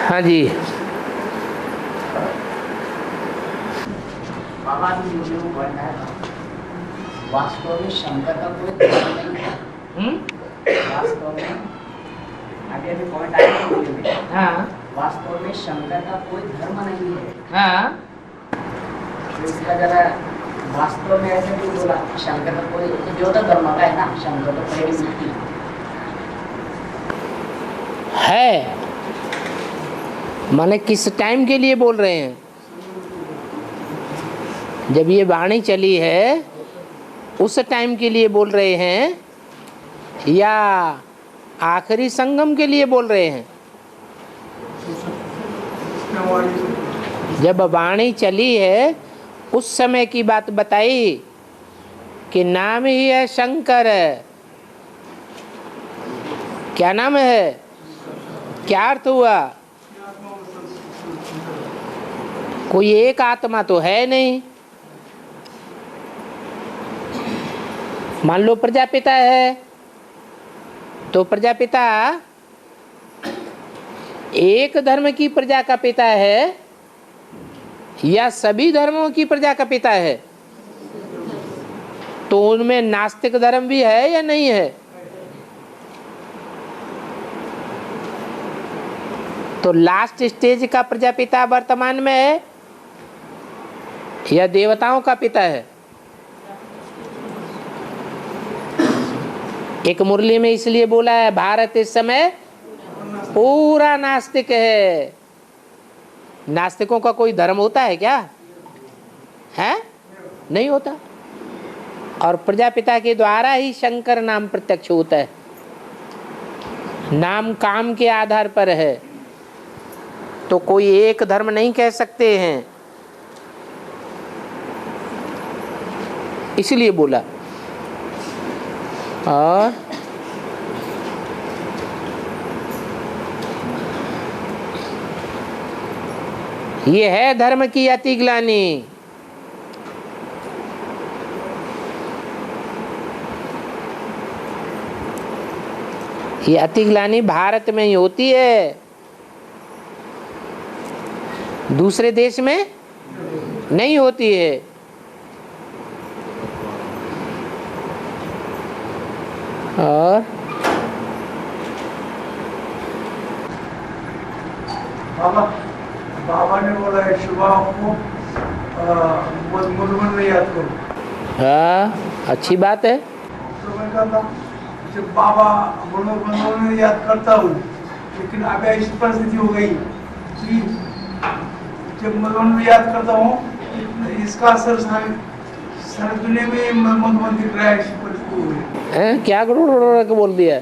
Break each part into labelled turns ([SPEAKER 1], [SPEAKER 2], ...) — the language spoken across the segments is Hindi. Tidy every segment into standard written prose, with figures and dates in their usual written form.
[SPEAKER 1] हाँ जी।
[SPEAKER 2] बाबा ने मुझे वो बताया था, वास्तव में शंकर का कोई धर्म नहीं है। वास्तव में आगे अभी पॉइंट आया वीडियो में। हाँ। वास्तव में शंकर का कोई धर्म नहीं है। हाँ। तो इसका जरा वास्तव में ऐसे क्यों बोला? शंकर का कोई जो तो धर्म का है ना, शंकर तो पहली मूर्ति
[SPEAKER 1] है। माने किस टाइम के लिए बोल रहे हैं? जब ये वाणी चली है उस टाइम के लिए बोल रहे हैं या आखिरी संगम के लिए बोल रहे हैं? जब वाणी चली है उस समय की बात बताई कि नाम ही है शंकर। क्या नाम है? क्या अर्थ हुआ? कोई एक आत्मा तो है नहीं। मान लो प्रजापिता है तो प्रजापिता एक धर्म की प्रजा का पिता है या सभी धर्मों की प्रजा का पिता है? तो उनमें नास्तिक धर्म भी है या नहीं है? तो लास्ट स्टेज का प्रजापिता वर्तमान में है या देवताओं का पिता है? एक मुरली में इसलिए बोला है भारत इस समय पूरा नास्तिक है। नास्तिकों का कोई धर्म होता है क्या? है? नहीं होता। और प्रजापिता के द्वारा ही शंकर नाम प्रत्यक्ष होता है। नाम काम के आधार पर है, तो कोई एक धर्म नहीं कह सकते हैं, इसलिए बोला। और ये है धर्म की अतिग्लानि। ये अतिग्लानि भारत में ही होती है, दूसरे देश में नहीं होती है। और
[SPEAKER 3] बाबा ने बोला है सुबह को मधुबन में याद करो।
[SPEAKER 1] हाँ, अच्छी बात है।
[SPEAKER 3] तो मैं कहता जब बाबा मधुबन में याद करता हूँ, लेकिन अब ऐसी परिस्थिति हो गई कि जब मधुबन में याद करता हूँ इसका असर सारी दुनिया में मधुबन दिख रहा है। ऐसी परिस्थिति हो गई।
[SPEAKER 1] क्या के बोल दिया?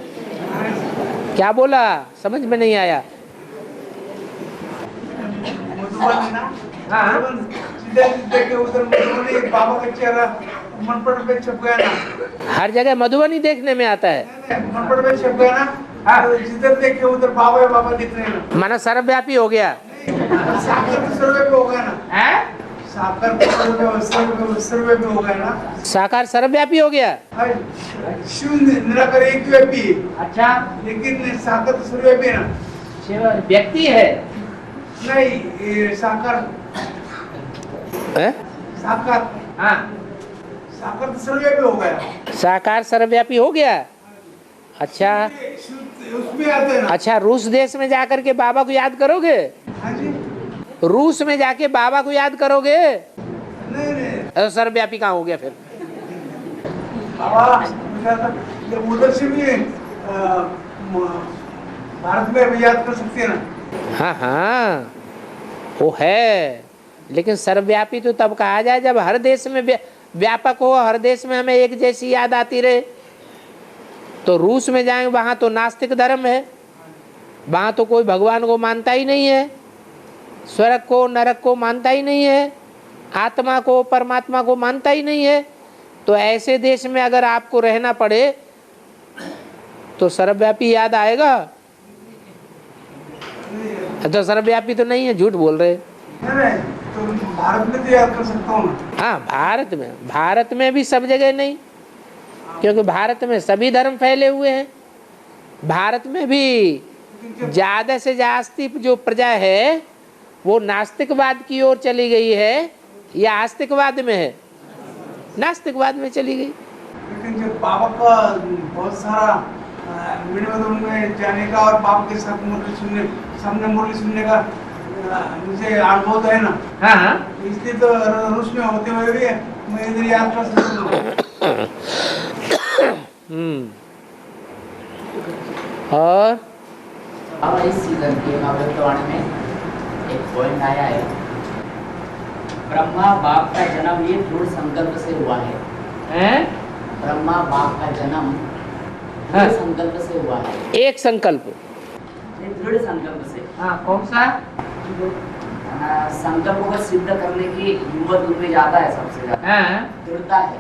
[SPEAKER 1] क्या बोला? समझ में नहीं आया।
[SPEAKER 3] बाबा का चेहरा मनपट पे छप गया ना।
[SPEAKER 1] हर जगह मधुबनी देखने में आता है।
[SPEAKER 3] मनपट पे छप गया ना, जिधर देखे उधर बाबा बाबा दिख रहे हैं।
[SPEAKER 1] माना सर्वव्यापी हो गया।
[SPEAKER 3] साकार तो सर्वव्यापी हो गया ना। साकार सर्वव्यापी हो गया ना।
[SPEAKER 1] साकार सर्वव्यापी हो गया।
[SPEAKER 3] शिव निराकार एक व्यापी है।
[SPEAKER 2] अच्छा,
[SPEAKER 3] लेकिन साकार तो सर्वव्यापी है ना।
[SPEAKER 2] व्यक्ति है
[SPEAKER 3] नहीं, साकार साकार
[SPEAKER 2] हाँ,
[SPEAKER 3] साकार तो सर्वव्यापी हो गया।
[SPEAKER 1] साकार सर्वव्यापी हो गया। अच्छा,
[SPEAKER 3] उसमें आते हैं ना।
[SPEAKER 1] अच्छा, रूस देश में जाकर के बाबा को याद करोगे?
[SPEAKER 3] हाँ जी।
[SPEAKER 1] रूस में जाके बाबा को याद करोगे?
[SPEAKER 3] नहीं
[SPEAKER 1] सर्वव्यापी कहाँ हो गया फिर?
[SPEAKER 3] बाबा जब उधर से भी भारत में भी याद कर सकते हैं ना।
[SPEAKER 1] हाँ हाँ, वो है, लेकिन सर्वव्यापी तो तब कहा जाए जब हर देश में व्यापक हो, हर देश में हमें एक जैसी याद आती रहे। तो रूस में जाएंगे, वहाँ तो नास्तिक धर्म है, वहाँ तो कोई भगवान को मानता ही नहीं है, स्वर्ग को नरक को मानता ही नहीं है, आत्मा को परमात्मा को मानता ही नहीं है। तो ऐसे देश में अगर आपको रहना पड़े तो सर्वव्यापी याद आएगा? तो सर्वव्यापी तो नहीं है, झूठ बोल रहे।
[SPEAKER 3] तो भारत में तो याद कर सकता हूँ।
[SPEAKER 1] हाँ, भारत में भी सब जगह नहीं, क्योंकि भारत में सभी धर्म फैले हुए हैं। भारत में भी ज्यादा से जास्ती जो प्रजा है वो नास्तिकवाद की ओर चली गई है या आस्तिकवाद में है? नास्तिकवाद में चली गई।
[SPEAKER 3] लेकिन जब बाबा का बहुत सारा विनोदों में जाने का और बाबा के साथ सामने मुरली सुनने का मुझे अनुभव है ना।
[SPEAKER 1] हाँ,
[SPEAKER 3] इसलिए तो रूस में होते हुए भी मैं इधर याद कर सकता हूँ।
[SPEAKER 1] और
[SPEAKER 2] बाबा इस सीजन के महाभक्तवाणी में एक पॉइंट आया है, ब्रह्मा बाप का जन्म ये दृढ़ संकल्प से हुआ है। ब्रह्मा बाप का जन्म दृढ़ संकल्प से हुआ है।
[SPEAKER 1] एक संकल्प,
[SPEAKER 2] दृढ़ संकल्प से।
[SPEAKER 1] हाँ, कौन सा?
[SPEAKER 2] संकल्प को सिद्ध करने की हिम्मत उनमें ज्यादा है, सबसे ज्यादा दृढ़ता है।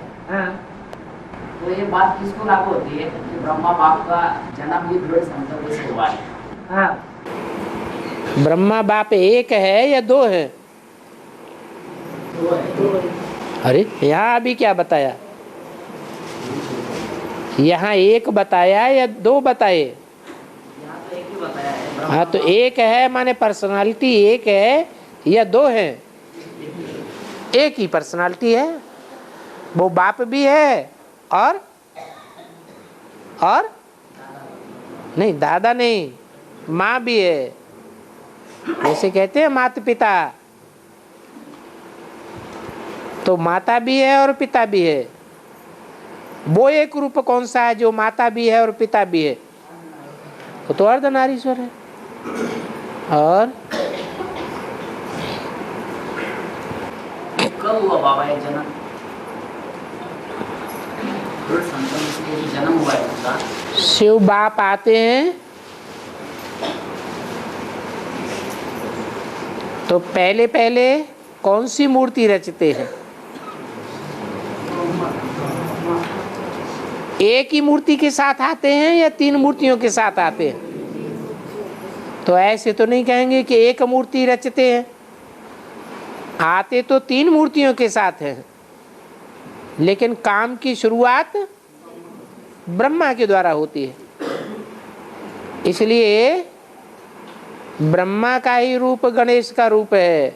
[SPEAKER 2] तो ये बात किसको लागू होती है कि ब्रह्मा बाप का जन्म ये दृढ़ संकल्प से हुआ है।
[SPEAKER 1] ब्रह्मा बाप एक है या दो है? अरे यहाँ अभी क्या बताया? यहाँ एक बताया या दो बताए?
[SPEAKER 2] यहाँ तो एक ही बताया है।
[SPEAKER 1] हाँ, तो एक है माने पर्सनालिटी एक है या दो है? एक ही पर्सनालिटी है, वो बाप भी है और नहीं, दादा नहीं, माँ भी है। जैसे कहते हैं माता पिता, तो माता भी है और पिता भी है। वो एक रूप कौन सा है जो माता भी है और पिता भी है? वो तो अर्धनारीश्वर है। और
[SPEAKER 2] कब हुआ बाबा ये जन्म? दृढ़ संकल्प से जन्म हुआ है उसका।
[SPEAKER 1] शिव बाप आते हैं तो पहले पहले कौन सी मूर्ति रचते हैं? एक ही मूर्ति के साथ आते हैं या तीन मूर्तियों के साथ आते हैं? तो ऐसे तो नहीं कहेंगे कि एक मूर्ति रचते हैं, आते तो तीन मूर्तियों के साथ हैं, लेकिन काम की शुरुआत ब्रह्मा के द्वारा होती है। इसलिए ब्रह्मा का ही रूप गणेश का रूप है।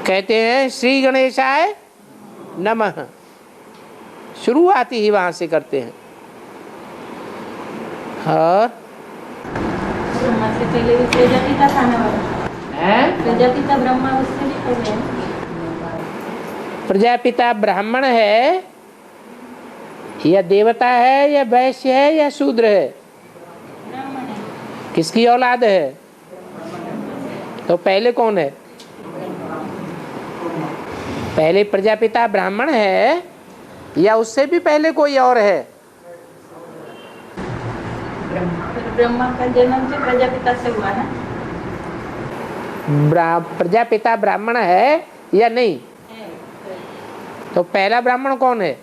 [SPEAKER 1] कहते हैं श्री गणेशाय नमः, शुरुआत ही वहां से करते हैं। और
[SPEAKER 4] ब्रह्मा से पहले भी प्रजापिता था ना? प्रजापिता ब्रह्मा उससे भी पहले है।
[SPEAKER 1] प्रजापिता ब्राह्मण है या देवता है या वैश्य है या शूद्र है?
[SPEAKER 4] ब्राह्मण है।
[SPEAKER 1] किसकी औलाद है? तो पहले कौन है? पहले प्रजापिता ब्राह्मण है या उससे भी पहले कोई और है?
[SPEAKER 4] ब्रह्मा का जन्म से प्रजापिता से हुआ ना?
[SPEAKER 1] प्रजापिता ब्राह्मण है या नहीं? तो पहला ब्राह्मण कौन है?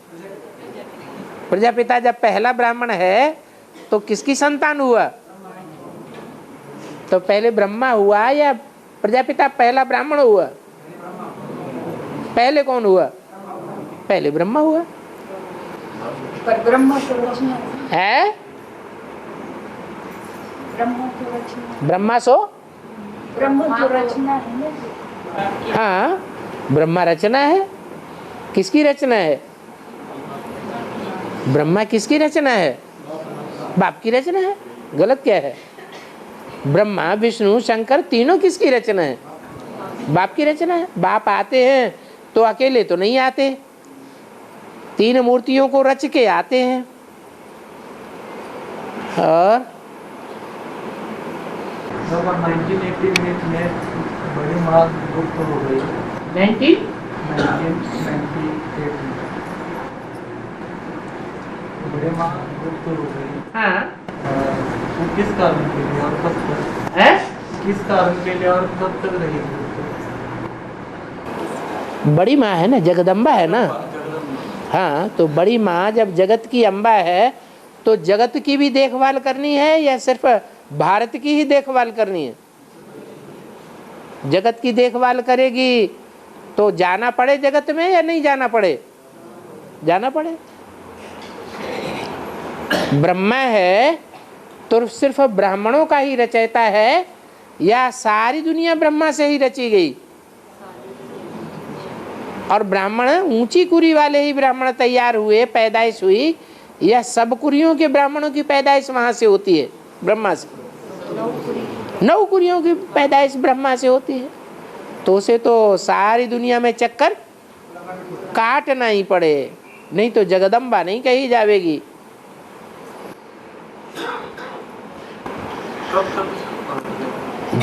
[SPEAKER 1] प्रजापिता जब पहला ब्राह्मण है तो किसकी संतान हुआ? तो पहले ब्रह्मा हुआ या प्रजापिता पहला ब्राह्मण हुआ? पहले कौन हुआ? पहले ब्रह्मा हुआ।
[SPEAKER 4] पर ब्रह्मा तो रचना
[SPEAKER 1] है,
[SPEAKER 4] ब्रह्मा तो रचना
[SPEAKER 1] ब्रह्मा सो
[SPEAKER 4] ब्रह्मा तो रचना है ना?
[SPEAKER 1] हाँ, ब्रह्मा रचना है। किसकी रचना है? ब्रह्मा किसकी रचना है? बाप की रचना है। गलत क्या है? ब्रह्मा विष्णु शंकर तीनों किसकी रचना है? बाप की रचना है। बाप आते हैं तो अकेले तो नहीं आते, तीन मूर्तियों को रच के आते हैं। और
[SPEAKER 3] 1988 में बड़ी माँ गुप्त हो गई।
[SPEAKER 1] 1998
[SPEAKER 3] बड़ी माँ गुप्त हो गई।
[SPEAKER 1] हाँ,
[SPEAKER 3] वो किस कारण के लिए और कब तक?
[SPEAKER 1] है
[SPEAKER 3] किस कारण के लिए और कब तक रहेगी?
[SPEAKER 1] बड़ी माँ है ना, जगदम्बा है ना। हाँ, तो बड़ी माँ जब जगत की अम्बा है तो जगत की भी देखभाल करनी है या सिर्फ भारत की ही देखभाल करनी है? जगत की देखभाल करेगी तो जाना पड़े जगत में या नहीं जाना पड़े? जाना पड़े। ब्रह्मा है तो सिर्फ ब्राह्मणों का ही रचयिता है या सारी दुनिया ब्रह्मा से ही रची गई? और ब्राह्मण ऊंची कुरी वाले ही ब्राह्मण तैयार हुए, पैदाइश हुई, या सब कुरियों के ब्राह्मणों की पैदाइश वहां से होती है? ब्रह्मा से। 9 कुरियों की पैदाइश ब्रह्मा से होती है। तो उसे तो सारी दुनिया में चक्कर काटना ही पड़े, नहीं तो जगदम्बा नहीं कही जावेगी।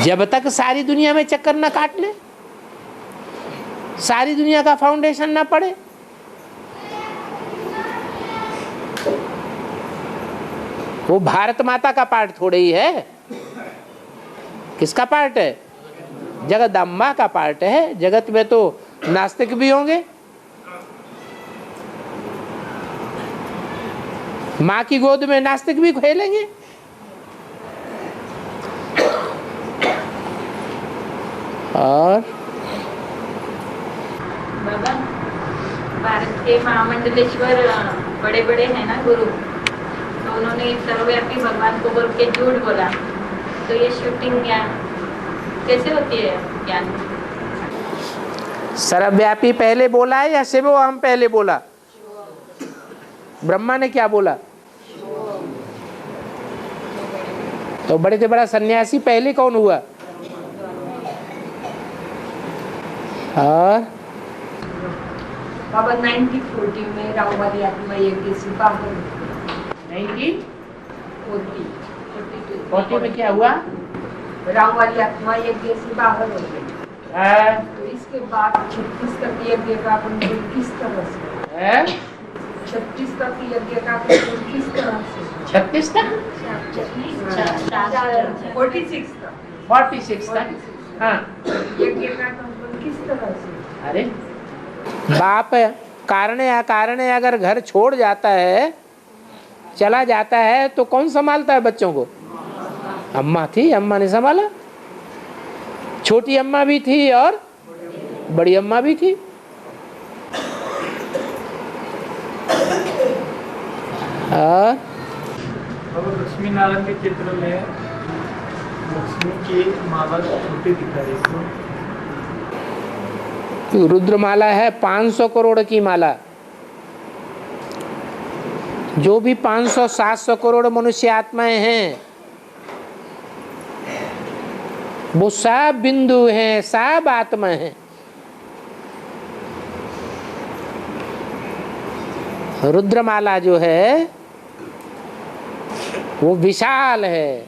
[SPEAKER 1] जब तक सारी दुनिया में चक्कर न काट ले, सारी दुनिया का फाउंडेशन ना पड़े। वो भारत माता का पार्ट थोड़े ही है। किसका पार्ट है? जगदम्बा का पार्ट है। जगत में तो नास्तिक भी होंगे। माँ की गोद में नास्तिक भी खेलेंगे। और
[SPEAKER 4] बाबा, भारत के महामंडलेश्वर बड़े बड़े हैं ना गुरु, तो उन्होंने सर्वव्यापी भगवान को बोल के झूठ बोला, तो ये शूटिंग कैसे होती है ज्ञान?
[SPEAKER 1] सर्वव्यापी पहले बोला है या शिवोहम पहले बोला? ब्रह्मा ने क्या बोला? तो बड़े से बड़ा सन्यासी पहले कौन हुआ? और
[SPEAKER 5] बाबा 1940 में राववादी आत्मा यज्ञ से बाहर
[SPEAKER 1] 1940 में क्या हुआ?
[SPEAKER 5] राववादी आत्मा यज्ञ से बाहर हो गई। तो इसके बाद 36 तक यज्ञ का अपन किस तरह से 36 तक यज्ञ का किस तरह से
[SPEAKER 1] 36 तक 46 तक हाँ
[SPEAKER 5] यज्ञ का किस तरह से?
[SPEAKER 1] अरे बाप कारण या कारण अगर घर छोड़ जाता है, चला जाता है, तो कौन संभालता है बच्चों को? अम्मा थी, अम्मा ने संभाला। छोटी अम्मा भी थी और बड़ी अम्मा भी थी। और
[SPEAKER 6] लक्ष्मी नारायण के चित्र में लक्ष्मी की माला छोटी दिखा रही है।
[SPEAKER 1] रुद्रमाला है 500 करोड़ की माला। जो भी 500-700 करोड़ मनुष्य आत्माएं हैं, वो सब बिंदु हैं, सब आत्मा हैं। रुद्रमाला जो है वो विशाल है।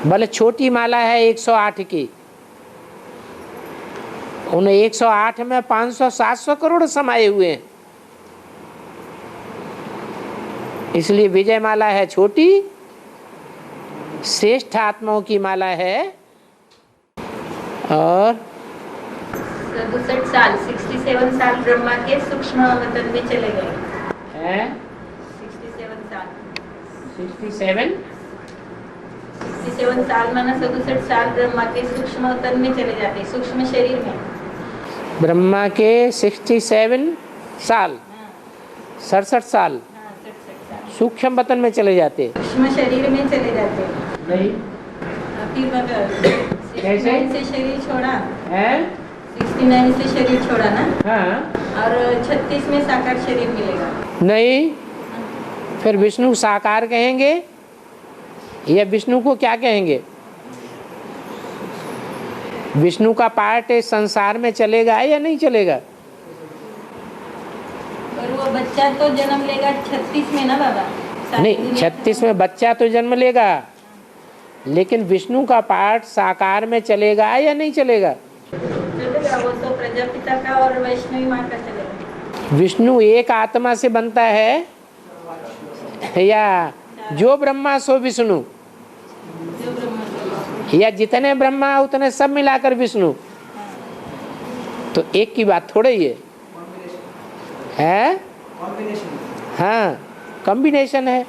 [SPEAKER 1] भले छोटी माला है 108 की, उन 108 में 500-700 करोड़ समाये हुए हैं। इसलिए विजय माला है छोटी, श्रेष्ठ आत्माओं की माला है। और
[SPEAKER 4] 67 साल 67 साल ब्रह्मा के सूक्ष्म वतन में चले गए। 67 साल 67 साल माना 67 साल ब्रह्मा के सूक्ष्म वतन में चले जाते, सूक्ष्म शरीर में।
[SPEAKER 1] ब्रह्मा के 67 साल 67 साल सूक्ष्म वतन में चले जाते,
[SPEAKER 4] सूक्ष्म शरीर में चले जाते।
[SPEAKER 1] नहीं
[SPEAKER 4] फिर
[SPEAKER 1] कैसे?
[SPEAKER 4] 69 से शरीर छोड़ा
[SPEAKER 1] है
[SPEAKER 4] 69 से शरीर छोड़ा ना,
[SPEAKER 1] हाँ
[SPEAKER 4] और 36 में साकार शरीर मिलेगा।
[SPEAKER 1] नहीं, फिर विष्णु साकार कहेंगे या विष्णु को क्या कहेंगे? विष्णु का पार्ट इस संसार में चलेगा या नहीं चलेगा?
[SPEAKER 4] और वो बच्चा तो जन्म लेगा 36 में ना बाबा?
[SPEAKER 1] नहीं, 36 में बच्चा तो जन्म लेगा, लेकिन विष्णु का पार्ट साकार में चलेगा या नहीं चलेगा?
[SPEAKER 4] चलेगा, वो तो प्रजापिता का और वैष्णवी माँ का चलेगा।
[SPEAKER 1] विष्णु एक आत्मा से बनता है या जो ब्रह्मा सो विष्णु,
[SPEAKER 4] जो ब्रह्मा
[SPEAKER 1] या जितने ब्रह्मा उतने सब मिलाकर विष्णु? तो एक की बात थोड़े ही है। हाँ, कॉम्बिनेशन है,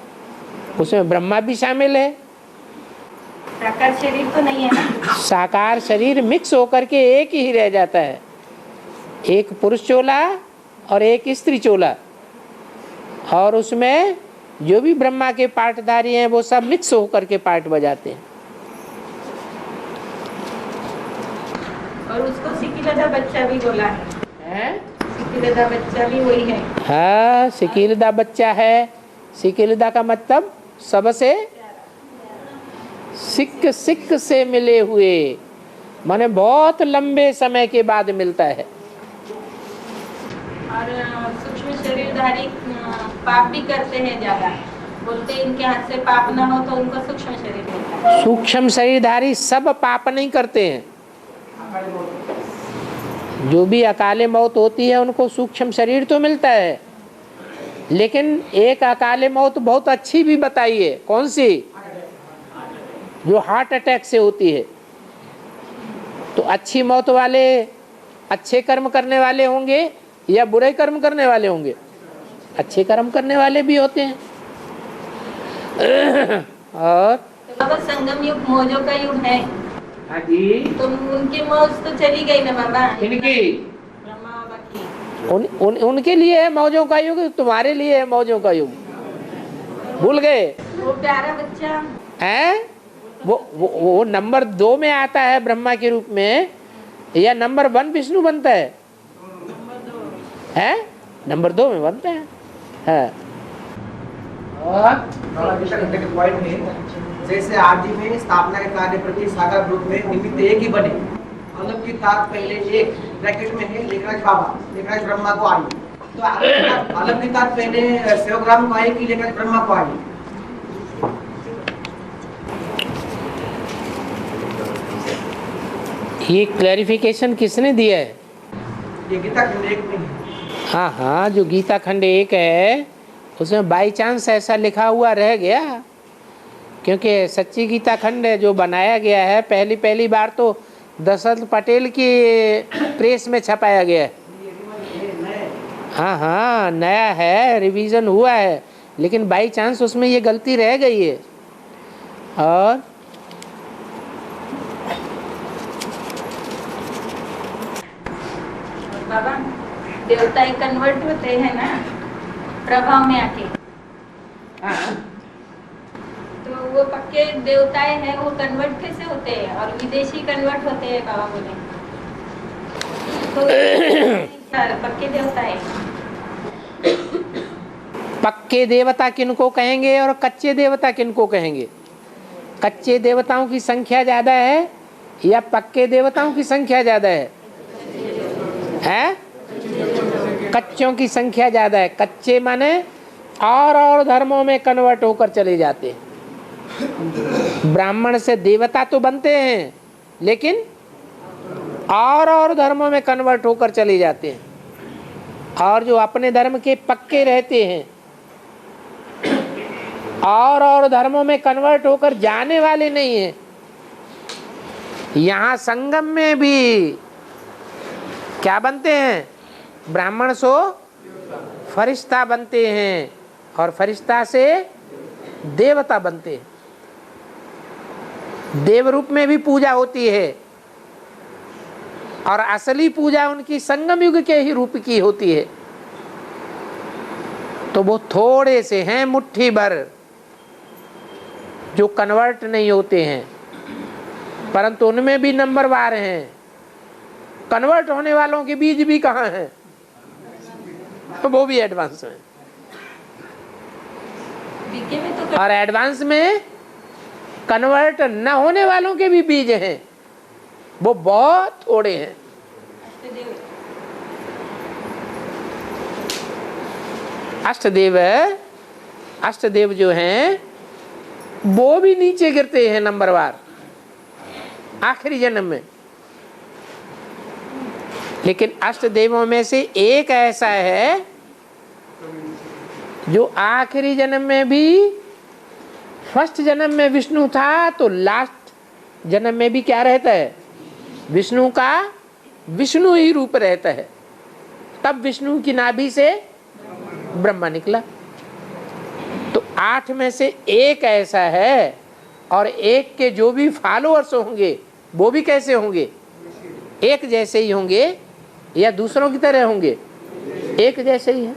[SPEAKER 1] उसमें ब्रह्मा भी शामिल है।
[SPEAKER 4] साकार शरीर तो नहीं है ना?
[SPEAKER 1] साकार शरीर मिक्स होकर के एक ही रह जाता है, एक पुरुष चोला और एक स्त्री चोला। और उसमें जो भी ब्रह्मा के पार्टधारी हैं वो सब मिक्स होकर के पार्ट बजाते हैं।
[SPEAKER 4] और उसको सिकिलदा बच्चा भी बोला है। सिकिलदा बच्चा भी वही है।
[SPEAKER 1] हाँ, सिकिलदा बच्चा है। सिकिलदा का मतलब सबसे सिक से मिले हुए, माने बहुत लंबे समय के बाद मिलता है।
[SPEAKER 4] और सूक्ष्म शरीरधारी पाप भी करते हैं ज्यादा, बोलते हैं इनके हाथ से पाप ना हो तो उनको सूक्ष्म शरीर मिलता है।
[SPEAKER 1] सूक्ष्म शरीरधारी सब पाप नहीं करते हैं। जो भी अकाले मौत होती है उनको सूक्ष्म शरीर तो मिलता है, लेकिन एक अकाले मौत बहुत अच्छी भी बताई है। कौन सी? जो हार्ट अटैक से होती है। तो अच्छी मौत वाले अच्छे कर्म करने वाले होंगे या बुरे कर्म करने वाले होंगे? अच्छे कर्म करने वाले भी होते हैं। और
[SPEAKER 4] तो बाबा संगम युग मौजों का युग है।
[SPEAKER 1] हाँ जी,
[SPEAKER 4] तो उनकी मौज तो चली गई ना बाबा।
[SPEAKER 1] इनकी
[SPEAKER 4] ब्रह्मा बाबा की
[SPEAKER 1] उनके लिए है मौजों का युग, तुम्हारे लिए है मौजों का युग। भूल गए?
[SPEAKER 4] वो प्यारा बच्चा
[SPEAKER 1] है वो नंबर 2 में आता है ब्रह्मा के रूप में, या नंबर 1 विष्णु बनता है? नंबर 2 में बनता है।
[SPEAKER 2] पॉइंट में जैसे आदि में स्थापना के कार्य प्रति सागर रूप में निमित्त एक ही बने, अलग की तात पहले एक ब्रैकेट में है लेखराज बाबा, लेखराज ब्रह्मा को आई, तो अलग की तात पहले सेवग्राम को आई कि लेखराज ब्रह्मा को आई?
[SPEAKER 1] ये क्लैरिफिकेशन किसने दिया है?
[SPEAKER 2] ये गीता खंड 1 में है।
[SPEAKER 1] हाँ, जो गीता खंड 1 है उसमें बाई चांस ऐसा लिखा हुआ रह गया, क्योंकि सच्ची गीता खंड जो बनाया गया है पहली बार तो दशरथ पटेल की प्रेस में छपाया गया है। हाँ, नया है, रिवीजन हुआ है, लेकिन बाई चांस उसमें ये गलती रह गई है। और
[SPEAKER 4] बाबा देवता कन्वर्ट होते हैं ना प्रभाव में आके। तो वो पक्के देवताएं हैं, वो कन्वर्ट कैसे होते हैं? और विदेशी कन्वर्ट होते हैं बाबा बोले तो पक्के देवता है।
[SPEAKER 1] पक्के देवता किनको कहेंगे और कच्चे देवता किनको कहेंगे? कच्चे देवताओं की संख्या ज्यादा है या पक्के देवताओं की संख्या ज्यादा है? कच्चों की संख्या ज्यादा है। कच्चे माने और धर्मों में कन्वर्ट होकर चले जाते हैं। ब्राह्मण से देवता तो बनते हैं, लेकिन और धर्मों में कन्वर्ट होकर चले जाते हैं। और जो अपने धर्म के पक्के रहते हैं और धर्मों में कन्वर्ट होकर जाने वाले नहीं हैं। यहाँ संगम में भी क्या बनते हैं? ब्राह्मण सो फरिश्ता बनते हैं और फरिश्ता से देवता बनते हैं। देव रूप में भी पूजा होती है और असली पूजा उनकी संगम युग के ही रूप की होती है। तो वो थोड़े से हैं, मुट्ठी भर, जो कन्वर्ट नहीं होते हैं, परंतु उनमें भी नंबरवार हैं। कन्वर्ट होने वालों के बीज भी कहाँ हैं? वो भी एडवांस में। और एडवांस में कन्वर्ट न होने वालों के भी बीज हैं, वो बहुत थोड़े हैं। अष्टदेव जो हैं वो भी नीचे गिरते हैं नंबरवार आखिरी जन्म में। लेकिन अष्टदेवों में से एक ऐसा है जो आखिरी जन्म में भी, फर्स्ट जन्म में विष्णु था तो लास्ट जन्म में भी क्या रहता है? विष्णु का विष्णु ही रूप रहता है। तब विष्णु की नाभि से ब्रह्मा निकला। तो 8 में से एक ऐसा है, और एक के जो भी फॉलोअर्स होंगे वो भी कैसे होंगे? एक जैसे ही होंगे या दूसरों की तरह होंगे? एक जैसे ही है।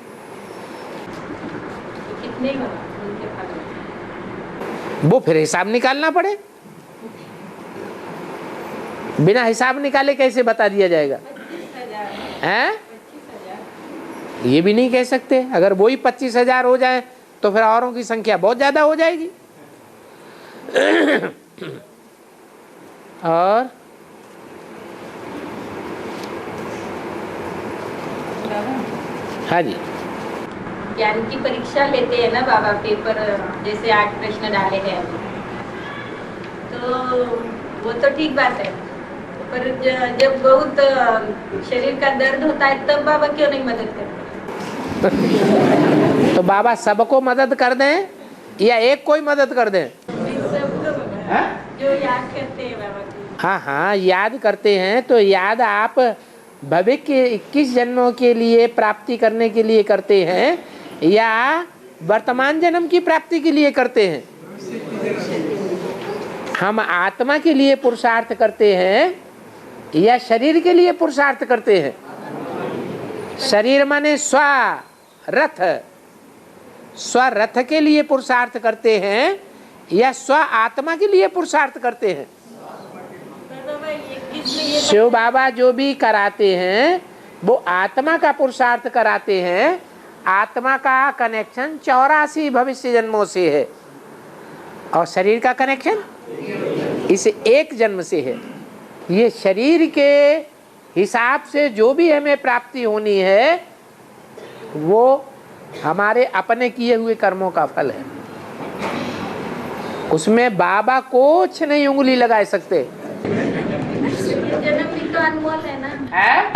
[SPEAKER 4] नहीं होगा उनके फल।
[SPEAKER 1] वो फिर हिसाब निकालना पड़े, बिना हिसाब निकाले कैसे बता दिया जाएगा?
[SPEAKER 4] 25,000
[SPEAKER 1] हैं?
[SPEAKER 4] 25,000
[SPEAKER 1] ये भी नहीं कह सकते। अगर वही 25,000 हो जाए तो फिर औरों की संख्या बहुत ज्यादा हो जाएगी। और हाँ जी,
[SPEAKER 4] ज्ञान की परीक्षा लेते हैं ना बाबा, पेपर जैसे 8 प्रश्न डाले हैं अभी, तो वो तो ठीक बात है, पर जब बहुत शरीर का दर्द होता है तब बाबा क्यों नहीं मदद करते?
[SPEAKER 1] तो बाबा सबको मदद कर दें या एक कोई मदद कर दें?
[SPEAKER 4] सबको बाबा, जो याद करते हैं बाबा की।
[SPEAKER 1] हाँ हाँ, याद करते हैं तो याद आप भविष्य के 21 जन्मों के लिए प्राप्ति करने के लिए करते हैं या वर्तमान जन्म की प्राप्ति के लिए करते हैं? हम आत्मा के लिए पुरुषार्थ करते हैं या शरीर के लिए पुरुषार्थ करते हैं? शरीर माने स्वरथ, स्वरथ के लिए पुरुषार्थ करते हैं या स्व आत्मा के लिए पुरुषार्थ करते हैं? शिव बाबा जो भी कराते हैं वो आत्मा का पुरुषार्थ कराते हैं। आत्मा का कनेक्शन 84 भविष्य जन्मों से है और शरीर का कनेक्शन इस एक जन्म से है। ये शरीर के हिसाब से जो भी हमें प्राप्ति होनी है वो हमारे अपने किए हुए कर्मों का फल है। उसमें बाबा कुछ नहीं उंगली लगा सकते।
[SPEAKER 4] जन्म भी तो अनमोल है ना,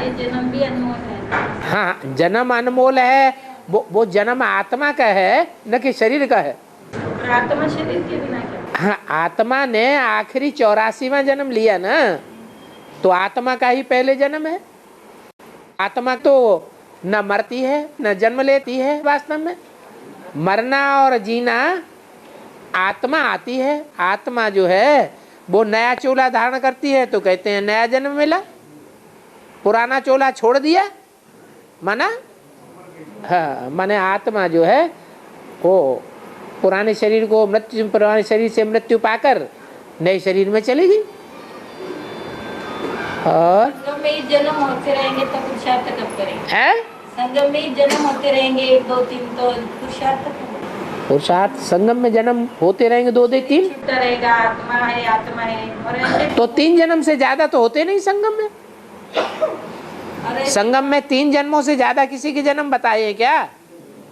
[SPEAKER 4] ये जन्म भी अनमोल है।
[SPEAKER 1] हाँ, जन्म अनमोल है, वो जन्म आत्मा का है न कि शरीर का है।
[SPEAKER 4] और आत्मा शरीर के बिना क्या?
[SPEAKER 1] हाँ, आत्मा ने आखिरी 84वां जन्म लिया ना, तो आत्मा का ही पहले जन्म है। आत्मा तो न मरती है न जन्म लेती है। वास्तव में मरना और जीना आत्मा आती है। आत्मा जो है वो नया चोला धारण करती है तो कहते हैं नया जन्म मिला। पुराना चोला छोड़ दिया माना, हाँ, माने आत्मा जो है वो पुराने शरीर को पुराने शरीर से मृत्यु पाकर नए शरीर में चलेगी। और
[SPEAKER 4] संगम में ही जन्म होते रहेंगे तो पुरुषार्थ कब करेंगे?
[SPEAKER 1] है
[SPEAKER 4] संगम में ही जन्म होते रहेंगे 1, 2, 3 तो पुरुषार्थ कब?
[SPEAKER 1] पुरुषार्थ संगम में जन्म होते रहेंगे 2, 3
[SPEAKER 4] छूटता रहेगा, आत्मा है और ऐसे
[SPEAKER 1] तो 3 जन्म से ज्यादा तो होते नहीं संगम में।
[SPEAKER 4] और ऐसे-
[SPEAKER 1] संगम में 3 जन्मों से ज्यादा किसी के जन्म बताए क्या?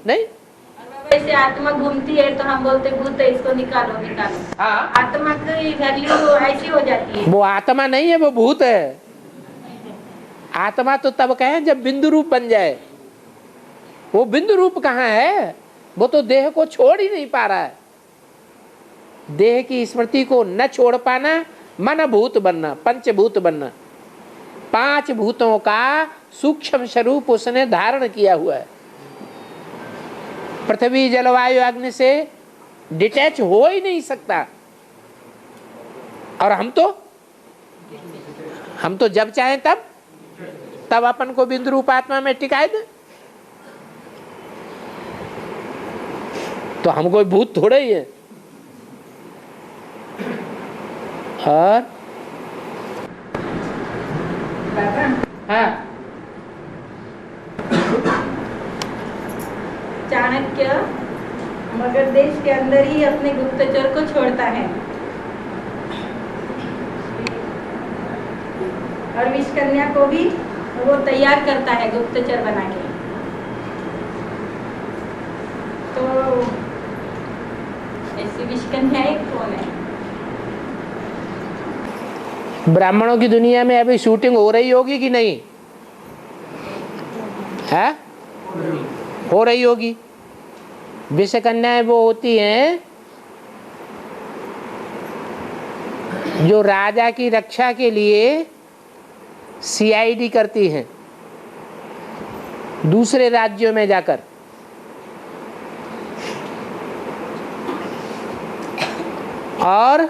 [SPEAKER 1] नहीं।
[SPEAKER 4] और बाबा ऐसे आत्मा घूमती है तो हम बोलते भूत है, इसको निकालो निकालो।
[SPEAKER 1] हाँ,
[SPEAKER 4] आत्मा की वैल्यू ऐसी हो जाती है।
[SPEAKER 1] वो आत्मा नहीं है, वो भूत है। आत्मा तो तब कहें जब बिंदु रूप बन जाए। वो बिंदु रूप कहाँ है? वो तो देह को छोड़ ही नहीं पा रहा है। देह की स्मृति को न छोड़ पाना मन भूत बनना, पंचभूत बनना। 5 भूतों का सूक्ष्म स्वरूप उसने धारण किया हुआ है। पृथ्वी जलवायु अग्नि से डिटैच हो ही नहीं सकता। और हम तो जब चाहें तब अपन को बिंदु रूप आत्मा में टिकाए दे। तो हम कोई भूत थोड़े ही है। और हाँ,
[SPEAKER 4] चाणक्य मगध देश के अंदर ही अपने गुप्तचर को छोड़ता है और विषकन्या को भी वो तैयार करता है गुप्तचर बना के। तो ऐसी विषकन्याएं कौन है?
[SPEAKER 1] ब्राह्मणों की दुनिया में अभी शूटिंग हो रही होगी कि नहीं है? हो रही होगी। विषकन्याएं वो होती हैं जो राजा की रक्षा के लिए सीआईडी करती हैं दूसरे राज्यों में जाकर। और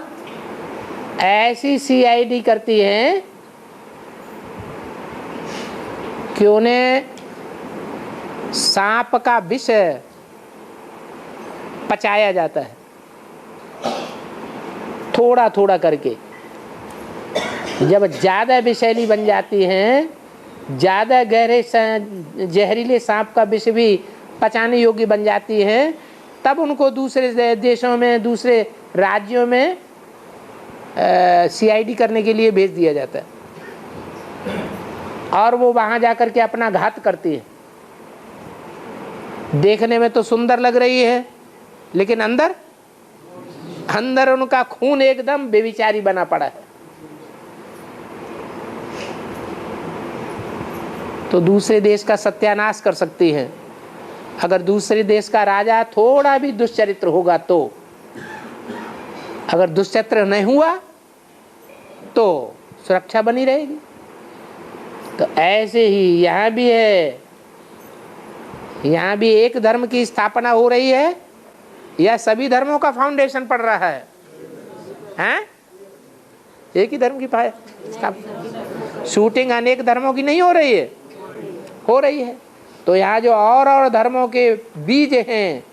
[SPEAKER 1] ऐसी सीआईडी करती हैं कि उन्हें सांप का विष पचाया जाता है थोड़ा थोड़ा करके। जब ज़्यादा विषैली बन जाती हैं, ज़्यादा गहरे जहरीले सांप का विष भी पचाने योग्य बन जाती है, तब उनको दूसरे देशों में, दूसरे राज्यों में CID करने के लिए भेज दिया जाता है और वो वहाँ जाकर के अपना घात करती है। देखने में तो सुंदर लग रही है, लेकिन अंदर अंदर उनका खून एकदम बेविचारी बना पड़ा है। तो दूसरे देश का सत्यानाश कर सकती है। अगर दूसरे देश का राजा थोड़ा भी दुष्चरित्र होगा तो, अगर दुष्चरित्र नहीं हुआ तो सुरक्षा बनी रहेगी। तो ऐसे ही यहाँ भी है, यहाँ भी एक धर्म की स्थापना हो रही है या सभी धर्मों का फाउंडेशन पड़ रहा है? हैं? एक ही धर्म की शूटिंग अनेक धर्मों की नहीं हो रही है, हो रही है। तो यहाँ जो और धर्मों के बीज हैं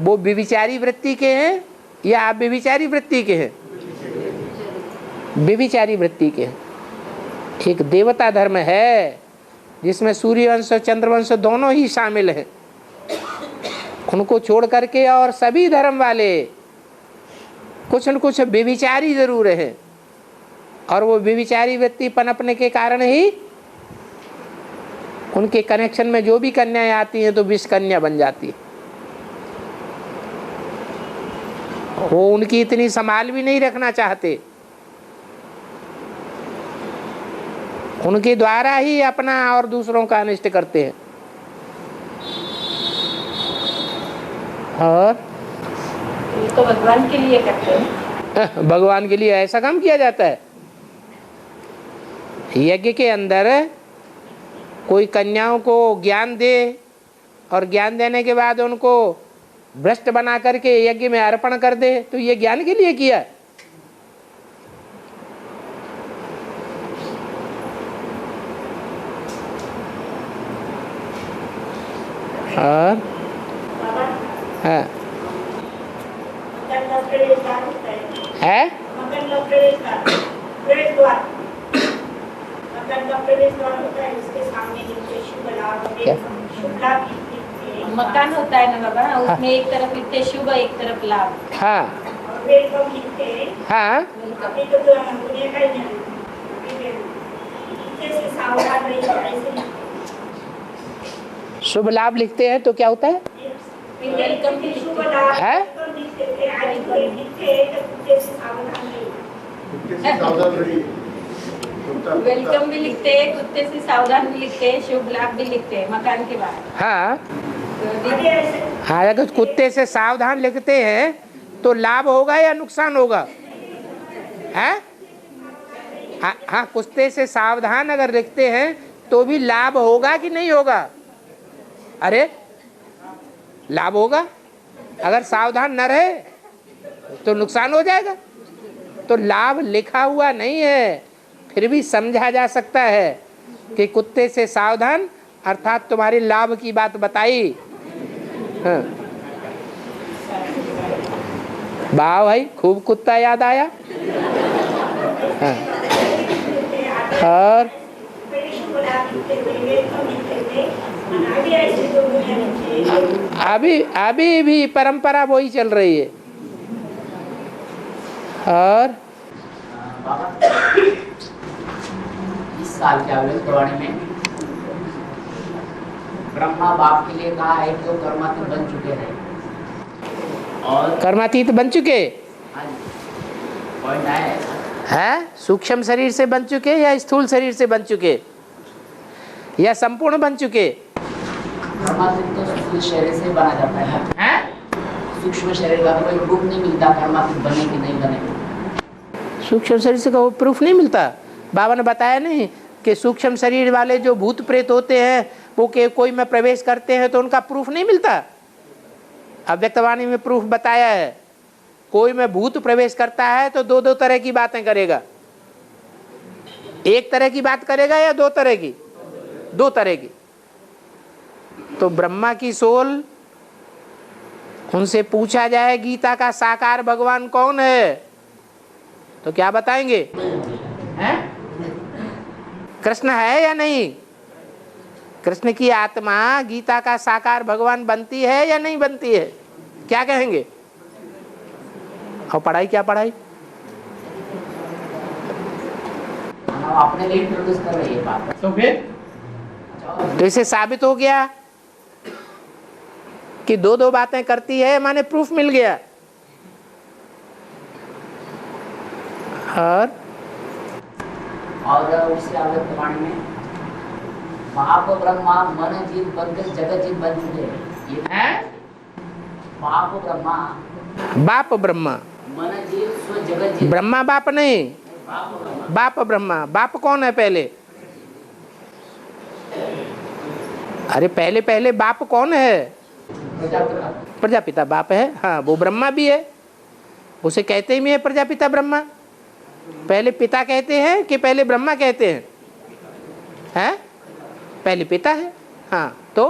[SPEAKER 1] वो व्यभिचारी वृत्ति के हैं या व्यभिचारी वृत्ति के हैं? व्यभिचारी वृत्ति के हैं। एक देवता धर्म है जिसमें सूर्यवंश और चंद्रवंश दोनों ही शामिल हैं। उनको छोड़ करके और सभी धर्म वाले कुछ न कुछ व्यभिचारी जरूर हैं, और वो व्यभिचारी वृत्ति पनपने के कारण ही उनके कनेक्शन में जो भी कन्याएं आती हैं तो विष कन्या बन जाती है। वो उनकी इतनी संभाल भी नहीं रखना चाहते, उनके द्वारा ही अपना और दूसरों का अनिष्ट करते हैं। और
[SPEAKER 4] तो भगवान के लिए करते हैं।
[SPEAKER 1] भगवान के लिए ऐसा काम किया जाता है। यज्ञ के अंदर कोई कन्याओं को ज्ञान दे और ज्ञान देने के बाद उनको भ्रष्ट बना करके यज्ञ में अर्पण कर दे, तो ये ज्ञान के लिए किया। और हाँ है
[SPEAKER 4] मकान होता है ना बाबा, उसमें एक तरफ लिखते शुभ, एक तरफ लाभ।
[SPEAKER 1] हाँ हाँ शुभ लाभ लिखते हैं तो क्या होता है? है?
[SPEAKER 4] वेलकम भी लिखते हैं, कुत्ते से सावधान भी लिखते हैं, शुभ लाभ भी लिखते हैं मकान के बाद।
[SPEAKER 1] हाँ हाँ, अगर कुत्ते से सावधान लिखते हैं तो लाभ होगा या नुकसान होगा? है? हाँ, कुत्ते से सावधान अगर लिखते हैं तो भी लाभ होगा कि नहीं होगा? अरे लाभ होगा। अगर सावधान न रहे तो नुकसान हो जाएगा। तो लाभ लिखा हुआ नहीं है, फिर भी समझा जा सकता है कि कुत्ते से सावधान अर्थात तुम्हारे लाभ की बात बताई। हाँ। वाह भाई, खूब कुत्ता याद आया। हाँ। और अभी भी परंपरा वही चल रही है। और
[SPEAKER 2] इस साल के आवेदन में ब्रह्मा बाप के लिए कहा है कि वो कर्मातीत बन चुके हैं और
[SPEAKER 1] कर्मातीत बन चुके
[SPEAKER 2] पॉइंट है
[SPEAKER 1] सूक्ष्म शरीर से बन चुके या स्थूल शरीर से बन चुके या संपूर्ण बन चुके?
[SPEAKER 2] कर्मातीत तो सूक्ष्म शरीर से बना जाता है। सूक्ष्म शरीर का कोई प्रूफ नहीं मिलता कर्मातीत बने कि नहीं बने।
[SPEAKER 1] सूक्ष्म शरीर से कोई प्रूफ नहीं मिलता। बाबा ने बताया नहीं कि सूक्ष्म शरीर वाले जो भूत प्रेत होते हैं वो के कोई में प्रवेश करते हैं तो उनका प्रूफ नहीं मिलता। अव्यक्तवाणी में प्रूफ बताया है। कोई में भूत प्रवेश करता है तो दो तरह की बातें करेगा। एक तरह की बात करेगा या दो तरह की? दो तरह की। तो ब्रह्मा की सोल उनसे पूछा जाए गीता का साकार भगवान कौन है तो क्या बताएंगे? हैं? कृष्ण है या नहीं? कृष्ण की आत्मा गीता का साकार भगवान बनती है या नहीं बनती है? क्या कहेंगे? और पढ़ाई क्या पढ़ाई?
[SPEAKER 2] अपने लिए इंट्रोड्यूस कर रही है बात।
[SPEAKER 1] तो फिर तो इसे साबित हो गया कि दो दो बातें करती है, माने प्रूफ मिल गया।
[SPEAKER 2] और उसी आगे प्रमाण में बाप ब्रह्मा मन जीव बनकर जगत जीव बन चुके हैं। ये है बाप ब्रह्मा,
[SPEAKER 1] बाप ब्रह्मा,
[SPEAKER 2] मन जीव स्व जगत जीव।
[SPEAKER 1] ब्रह्मा बाप नहीं, बाप ब्रह्मा। बाप कौन है पहले? अरे पहले पहले बाप कौन है? प्रजापिता बाप है। हाँ, वो ब्रह्मा भी है, उसे कहते ही है प्रजापिता ब्रह्मा। पहले पिता कहते हैं कि पहले ब्रह्मा कहते हैं? हैं? पहले पिता है। हाँ, तो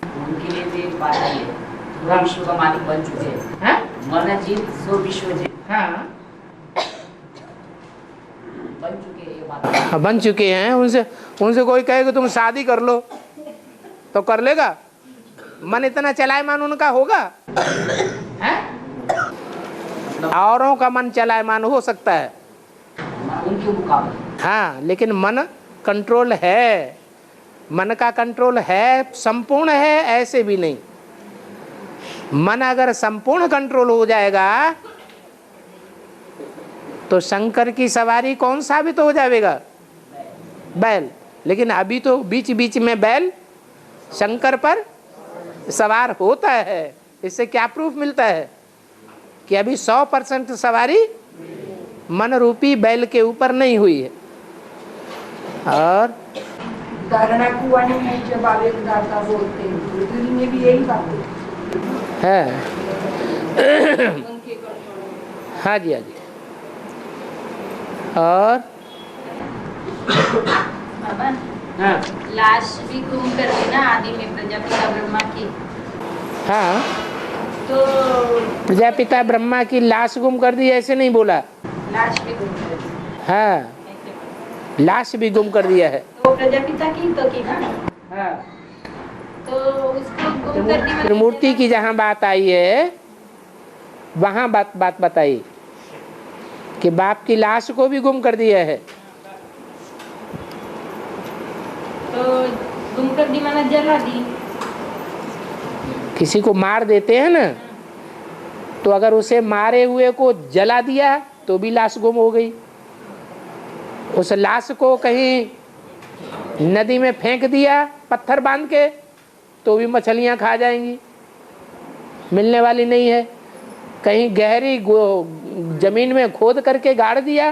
[SPEAKER 2] उनके लिए भी एक बात है, पूरा विश्व का मालिक बन चुके हैं। मन जीव स्व विश्व जीव। हाँ, बन चुके हैं ये बात।
[SPEAKER 1] बन चुके हैं। उनसे कोई कहेगा तुम शादी कर लो तो कर लेगा? मन इतना चलायमान उनका होगा? औरों का मन चलायमान हो सकता है,
[SPEAKER 2] उनके मुकाबले।
[SPEAKER 1] हाँ, लेकिन मन कंट्रोल है। मन का कंट्रोल है, संपूर्ण है ऐसे भी नहीं। मन अगर संपूर्ण कंट्रोल हो जाएगा तो शंकर की सवारी कौन साबित हो जाएगा? बैल। लेकिन अभी तो बीच बीच में बैल शंकर पर सवार होता है। इससे क्या प्रूफ मिलता है कि अभी 100% सवारी मन रूपी बैल के ऊपर नहीं हुई है। और
[SPEAKER 5] धारणा कुआनी में जब आवेग दाता बोलते हैं, गुरुजी में भी यही बात
[SPEAKER 1] है।
[SPEAKER 5] उनके कंट्रोल।
[SPEAKER 1] हाँ जी, हाँ जी। और
[SPEAKER 4] बाबा,
[SPEAKER 1] हाँ
[SPEAKER 4] लाश भी गुम कर दी ना आदि में प्रजापिता ब्रह्मा की।
[SPEAKER 1] हाँ,
[SPEAKER 4] तो
[SPEAKER 1] प्रजापिता ब्रह्मा की लाश गुम कर दी ऐसे नहीं बोला।
[SPEAKER 4] लाश भी गुम कर दी।
[SPEAKER 1] हाँ,
[SPEAKER 4] ऐसे।
[SPEAKER 1] लाश भी गुम कर दिया है।
[SPEAKER 4] तो प्रजापिता की तो की ना।
[SPEAKER 1] हाँ,
[SPEAKER 4] तो उसको गुम कर दी मतलब
[SPEAKER 1] त्रिमूर्ति की जहाँ बात आई है वहाँ बात बताई कि बाप की लाश को भी गुम कर दिया है।
[SPEAKER 4] तो गुम कर दी माना जला दी।
[SPEAKER 1] किसी को मार देते हैं ना, तो अगर उसे मारे हुए को जला दिया तो भी लाश गुम हो गई। उस लाश को कहीं नदी में फेंक दिया पत्थर बांध के तो भी मछलियां खा जाएंगी, मिलने वाली नहीं है। कहीं गहरी जमीन में खोद करके गाड़ दिया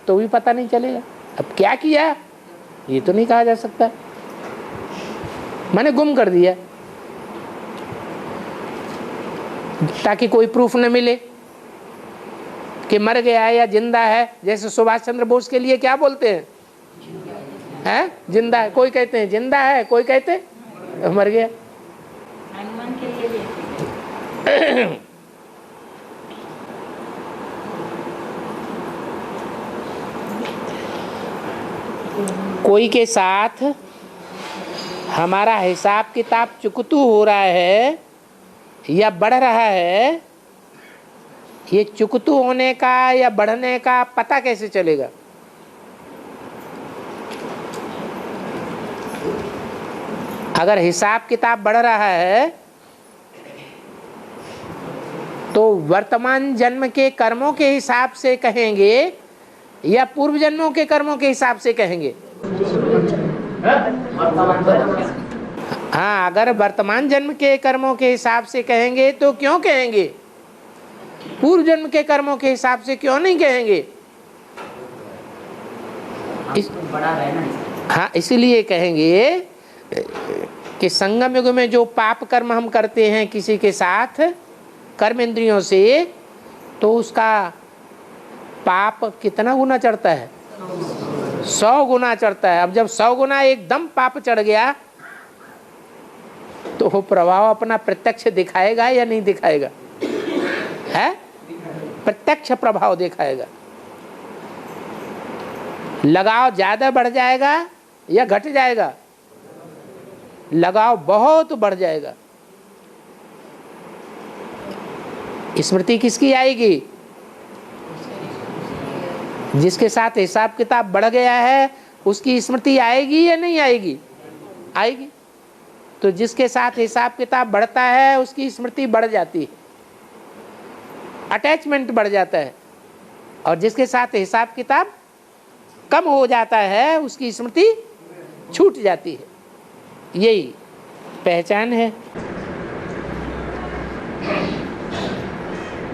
[SPEAKER 1] तो भी पता नहीं चलेगा। अब क्या किया ये तो नहीं कहा जा सकता, मैंने गुम कर दिया ताकि कोई प्रूफ न मिले कि मर गया है या जिंदा है। जैसे सुभाष चंद्र बोस के लिए क्या बोलते हैं? जिंदा है, कोई कहते हैं जिंदा है, कोई कहते हैं मर गया।
[SPEAKER 4] हनुमान के लिए भी।
[SPEAKER 1] कोई के साथ हमारा हिसाब किताब चुकतू हो रहा है या बढ़ रहा है, ये चुकतू होने का या बढ़ने का पता कैसे चलेगा? अगर हिसाब किताब बढ़ रहा है तो वर्तमान जन्म के कर्मों के हिसाब से कहेंगे या पूर्व जन्मों के कर्मों के हिसाब से कहेंगे? हाँ, अगर वर्तमान जन्म के कर्मों के हिसाब से कहेंगे तो क्यों कहेंगे? पूर्व जन्म के कर्मों के हिसाब से क्यों नहीं कहेंगे? हाँ, इसीलिए कहेंगे कि संगम युग में जो पाप कर्म हम करते हैं किसी के साथ कर्म इंद्रियों से, तो उसका पाप कितना गुना चढ़ता है? 100 गुना चढ़ता है। अब जब 100 गुना एकदम पाप चढ़ गया तो वो प्रभाव अपना प्रत्यक्ष दिखाएगा या नहीं दिखाएगा? है, प्रत्यक्ष प्रभाव दिखाएगा। लगाव ज्यादा बढ़ जाएगा या घट जाएगा? लगाव बहुत बढ़ जाएगा। स्मृति किसकी आएगी? जिसके साथ हिसाब किताब बढ़ गया है उसकी स्मृति आएगी या नहीं आएगी? आएगी। तो जिसके साथ हिसाब किताब बढ़ता है उसकी स्मृति बढ़ जाती है, अटैचमेंट बढ़ जाता है। और जिसके साथ हिसाब किताब कम हो जाता है उसकी स्मृति छूट जाती है। यही पहचान है।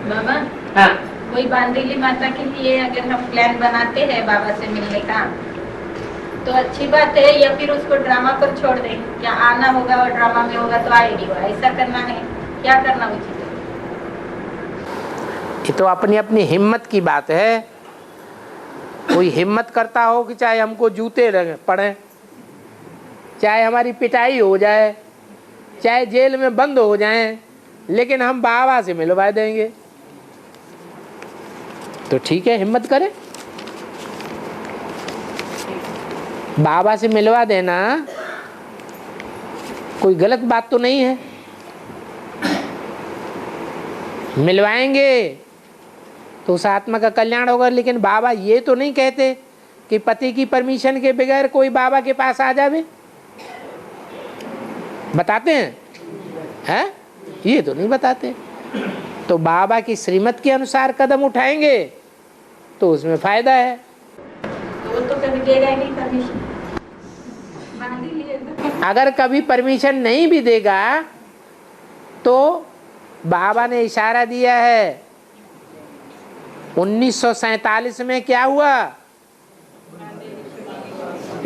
[SPEAKER 4] बाबा,
[SPEAKER 1] हाँ,
[SPEAKER 4] कोई बांदीली माता के लिए अगर हम प्लान बनाते हैं बाबा से मिलने का तो अच्छी बात है, या फिर उसको ड्रामा पर छोड़ दें? क्या आना होगा और ड्रामा में होगा तो आएगी वो, ऐसा करना है? क्या करना उचित है?
[SPEAKER 1] ये तो अपनी अपनी हिम्मत की बात है। कोई हिम्मत करता हो कि चाहे हमको जूते पड़े, चाहे हमारी पिटाई हो जाए, चाहे जेल में बंद हो जाएं, लेकिन हम बाबा से मिलवा देंगे, तो ठीक है, हिम्मत करें। बाबा से मिलवा देना कोई गलत बात तो नहीं है। मिलवाएंगे तो उस आत्मा का कल्याण होगा। लेकिन बाबा ये तो नहीं कहते कि पति की परमिशन के बगैर कोई बाबा के पास आ जावे। बताते हैं? हैं? ये तो नहीं बताते। तो बाबा की श्रीमत के अनुसार कदम उठाएंगे तो उसमें फायदा है।
[SPEAKER 4] तो वो तो कभी देगा ही नहीं परमिशन।
[SPEAKER 1] अगर कभी परमिशन नहीं भी देगा तो बाबा ने इशारा दिया है। 1947 में क्या हुआ?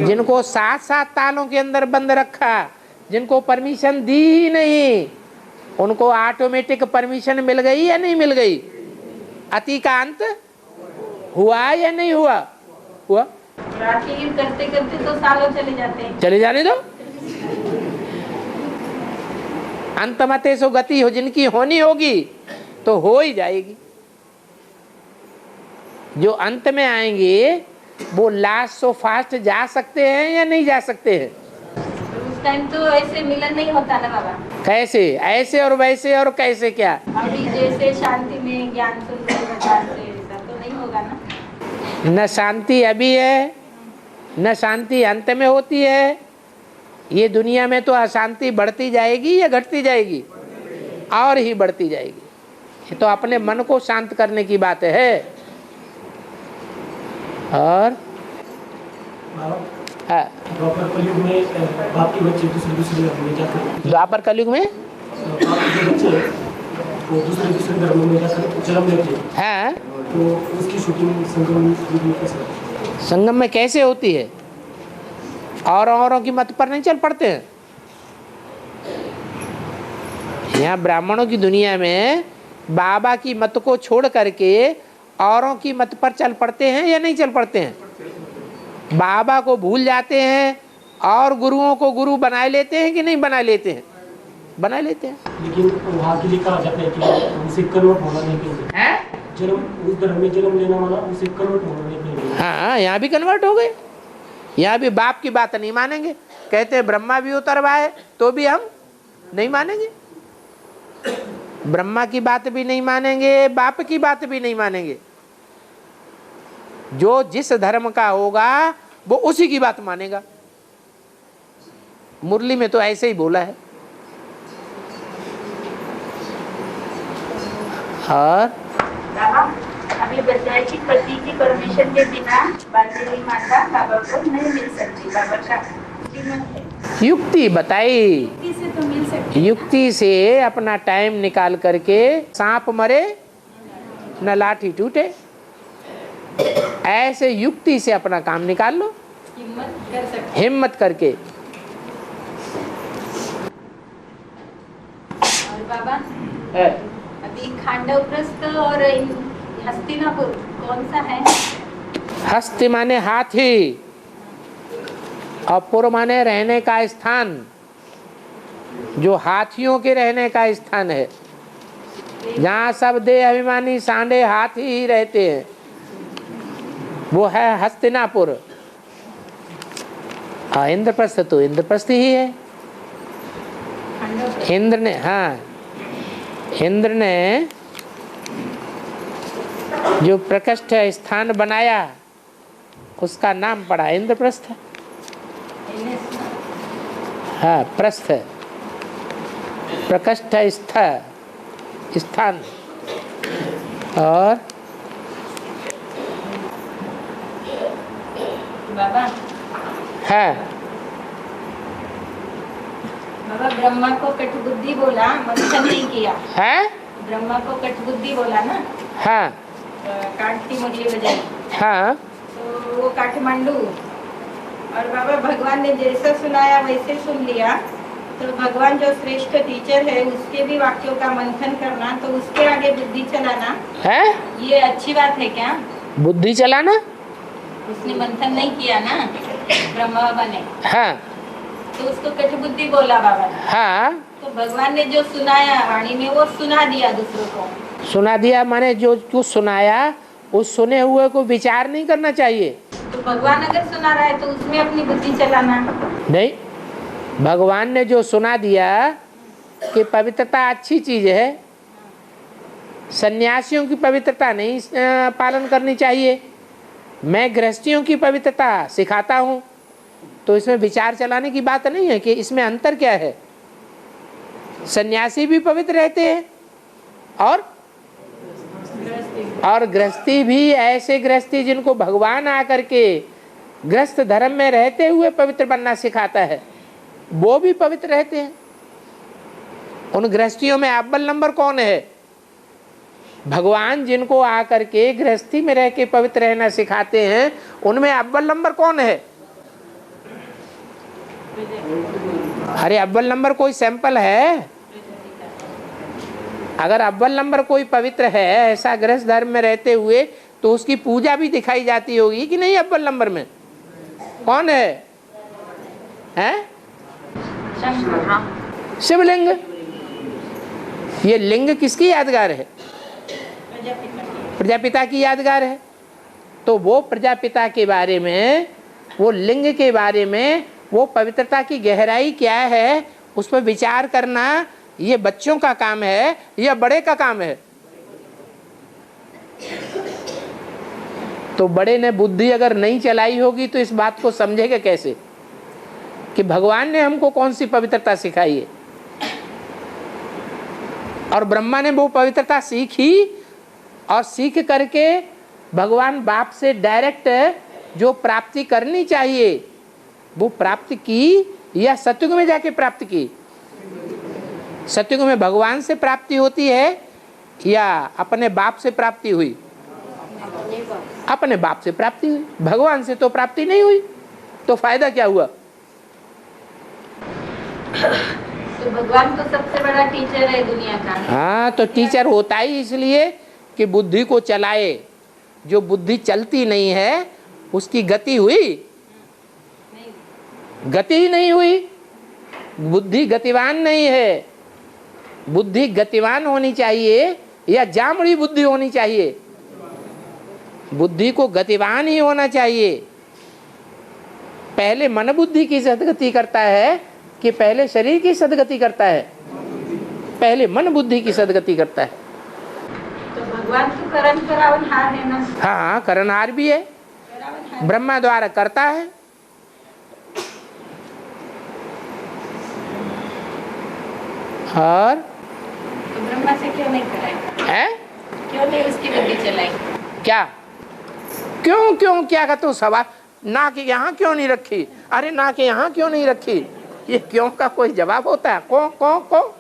[SPEAKER 1] जिनको 7-7 तालों के अंदर बंद रखा, जिनको परमिशन दी ही नहीं, उनको ऑटोमेटिक परमिशन मिल गई या नहीं मिल गई? अति का अंत हुआ या नहीं हुआ? हुआ।
[SPEAKER 4] करते करते तो सालों चले जाते हैं।
[SPEAKER 1] चले जाने दो। अंतमते सो गति हो, जिनकी होनी होगी तो हो ही जाएगी। जो अंत में आएंगे वो लास्ट सो फास्ट जा सकते हैं या नहीं जा सकते हैं?
[SPEAKER 4] उस टाइम तो ऐसे मिलन नहीं होता ना बाबा।
[SPEAKER 1] कैसे? ऐसे और वैसे और कैसे? क्या
[SPEAKER 4] अभी जैसे शांति में ज्ञान सुनने प्रकार से ऐसा तो नहीं होगा ना?
[SPEAKER 1] न शांति अभी है, न शांति अंत में होती है। ये दुनिया में तो अशांति बढ़ती जाएगी या घटती जाएगी? और ही बढ़ती जाएगी। ये तो अपने मन को शांत करने की बात है। और
[SPEAKER 6] द्वापर कलयुग में बाप के बच्चे दूसरे धर्म में जाकर,
[SPEAKER 1] द्वापर कलयुग में
[SPEAKER 6] बाप के बच्चे वो दूसरे धर्म में जाकर जन्म लेते हैं। तो उसकी शूटिंग संगम में कैसे?
[SPEAKER 1] संगम में कैसे होती है? औरों की मत पर नहीं चल पड़ते हैं। यहाँ ब्राह्मणों की दुनिया में बाबा की मत को छोड़ करके औरों की मत पर चल पड़ते हैं या नहीं चल पड़ते हैं? बाबा को भूल जाते हैं और गुरुओं को गुरु बना लेते हैं कि नहीं बना लेते हैं? बना लेते हैं।
[SPEAKER 6] लेकिन वहाँ के लिए कहा जाता है कि उसे कन्वर्ट होना नहीं चाहिए। जन्म उस धर्म में जन्म लेना वाला उसे कन्वर्ट होना नहीं चाहिए।
[SPEAKER 1] हाँ, यहाँ भी कन्वर्ट हो गए। यहाँ भी बाप की बात नहीं मानेंगे। कहते हैं ब्रह्मा भी उतरवाए तो भी हम नहीं मानेंगे। ब्रह्मा की बात भी नहीं मानेंगे, बाप की बात भी नहीं मानेंगे। जो जिस धर्म का होगा वो उसी की बात मानेगा। मुरली में तो ऐसे ही बोला है। और
[SPEAKER 4] अभी बताया कि पति की परमिशन के बिना बांधेली माता बाबा को नहीं मिल सकती। बाबा का
[SPEAKER 1] युक्ति बताई।
[SPEAKER 4] युक्ति से तो मिल सकती।
[SPEAKER 1] युक्ति से अपना टाइम निकाल करके, सांप मरे न लाठी टूटे, ऐसे युक्ति से अपना काम निकाल लो,
[SPEAKER 4] हिम्मत कर सकते।
[SPEAKER 1] हिम्मत करके।
[SPEAKER 4] और बाबा अभी खांडवप्रस्थ और हस्तिनापुर कौन सा है?
[SPEAKER 1] हस्ति माने हाथी और पुर माने रहने का स्थान। जो हाथियों के रहने का स्थान है, जहाँ सब देह अभिमानी सांडे हाथी ही रहते हैं, वो है हस्तिनापुर। हाँ, इंद्रप्रस्थ तो इंद्रप्रस्थ ही है। इंद्र ने, हाँ, इंद्र ने जो प्रकृष्ट स्थान बनाया उसका नाम पड़ा इंद्रप्रस्थ। हाँ, प्रस्थ प्रकृष्ट स्थान। और
[SPEAKER 4] बाबा,
[SPEAKER 1] है
[SPEAKER 4] बाबा ब्रह्मा को कटबुद्धि बोला, मंथन नहीं किया
[SPEAKER 1] है।
[SPEAKER 4] ब्रह्मा को कटबुद्धि बोला ना,
[SPEAKER 1] हाँ
[SPEAKER 4] काट की मुरली बजाई,
[SPEAKER 1] हाँ
[SPEAKER 4] तो वो काठमांडू। और बाबा भगवान ने जैसा सुनाया वैसे सुन लिया, तो भगवान जो श्रेष्ठ टीचर है उसके भी वाक्यों का मंथन करना, तो उसके आगे बुद्धि चलाना
[SPEAKER 1] है।
[SPEAKER 4] ये अच्छी बात है क्या?
[SPEAKER 1] बुद्धि चलाना,
[SPEAKER 4] उसने मंथन नहीं किया ना ब्रह्मा बाबा ने,
[SPEAKER 1] हाँ
[SPEAKER 4] तो उसको कटबुद्धि बोला बाबा ने।
[SPEAKER 1] हाँ।
[SPEAKER 4] तो भगवान ने जो सुनाया वाणी में वो सुना दिया दूसरों को।
[SPEAKER 1] सुना दिया माने जो कुछ सुनाया उस सुने हुए को विचार नहीं करना चाहिए।
[SPEAKER 4] तो भगवान अगर सुना रहा है तो उसमें अपनी बुद्धि चलाना
[SPEAKER 1] नहीं। भगवान ने जो सुना दिया कि पवित्रता अच्छी चीज है, सन्यासियों की पवित्रता नहीं पालन करनी चाहिए, मैं गृहस्थियों की पवित्रता सिखाता हूँ, तो इसमें विचार चलाने की बात नहीं है कि इसमें अंतर क्या है। सन्यासी भी पवित्र रहते हैं और गृहस्थी भी, ऐसे गृहस्थी जिनको भगवान आकर के गृहस्थ धर्म में रहते हुए पवित्र बनना सिखाता है, वो भी पवित्र रहते हैं। उन गृहस्थियों में अव्वल नंबर कौन है? भगवान जिनको आकर के गृहस्थी में रह के पवित्र रहना सिखाते हैं, उनमें अव्वल नंबर कौन है? अरे अव्वल नंबर कोई सैंपल है? अगर अव्वल नंबर कोई पवित्र है ऐसा गृहस्थ धर्म में रहते हुए, तो उसकी पूजा भी दिखाई जाती होगी कि नहीं? अव्वल नंबर में कौन है? हैं? शिवलिंग। ये लिंग किसकी यादगार है? प्रजापिता की यादगार है। तो वो प्रजापिता के बारे में, वो लिंग के बारे में, वो पवित्रता की गहराई क्या है, उस पर विचार करना ये बच्चों का काम है या बड़े का काम है? तो बड़े ने बुद्धि अगर नहीं चलाई होगी तो इस बात को समझेगा कैसे कि भगवान ने हमको कौन सी पवित्रता सिखाई है। और ब्रह्मा ने वो पवित्रता सीखी और सीख करके भगवान बाप से डायरेक्ट जो प्राप्ति करनी चाहिए वो प्राप्ति की, या सतयुग में जाके प्राप्ति की? सतयुग में भगवान से प्राप्ति होती है या अपने बाप से प्राप्ति हुई? अपने बाप से प्राप्ति हुई, भगवान से तो प्राप्ति नहीं हुई। तो फायदा क्या हुआ?
[SPEAKER 4] तो भगवान तो सबसे बड़ा टीचर है दुनिया का।
[SPEAKER 1] हाँ, तो टीचर होता ही इसलिए कि बुद्धि को चलाए। जो बुद्धि चलती नहीं है उसकी गति हुई? गति ही नहीं हुई। बुद्धि गतिवान नहीं है। बुद्धि गतिवान होनी चाहिए या जामड़ी बुद्धि होनी चाहिए? बुद्धि को गतिवान ही होना चाहिए। पहले मन बुद्धि की सदगति करता है कि पहले शरीर की सदगति करता है? पहले मन बुद्धि की सदगति करता है।
[SPEAKER 4] तो भगवान तो करनहार है ना?
[SPEAKER 1] हाँ, करनहार भी है, ब्रह्मा द्वारा करता है। और
[SPEAKER 4] तो ब्रह्मा से क्यों नहीं कराई
[SPEAKER 1] है?
[SPEAKER 4] क्यों नहीं उसकी बुद्धि चलाई?
[SPEAKER 1] क्या क्यों क्यों क्या का तू सवाल? ना कि यहाँ क्यों नहीं रखी, अरे ना कि यहाँ क्यों नहीं रखी, ये क्यों का कोई जवाब होता है? कौन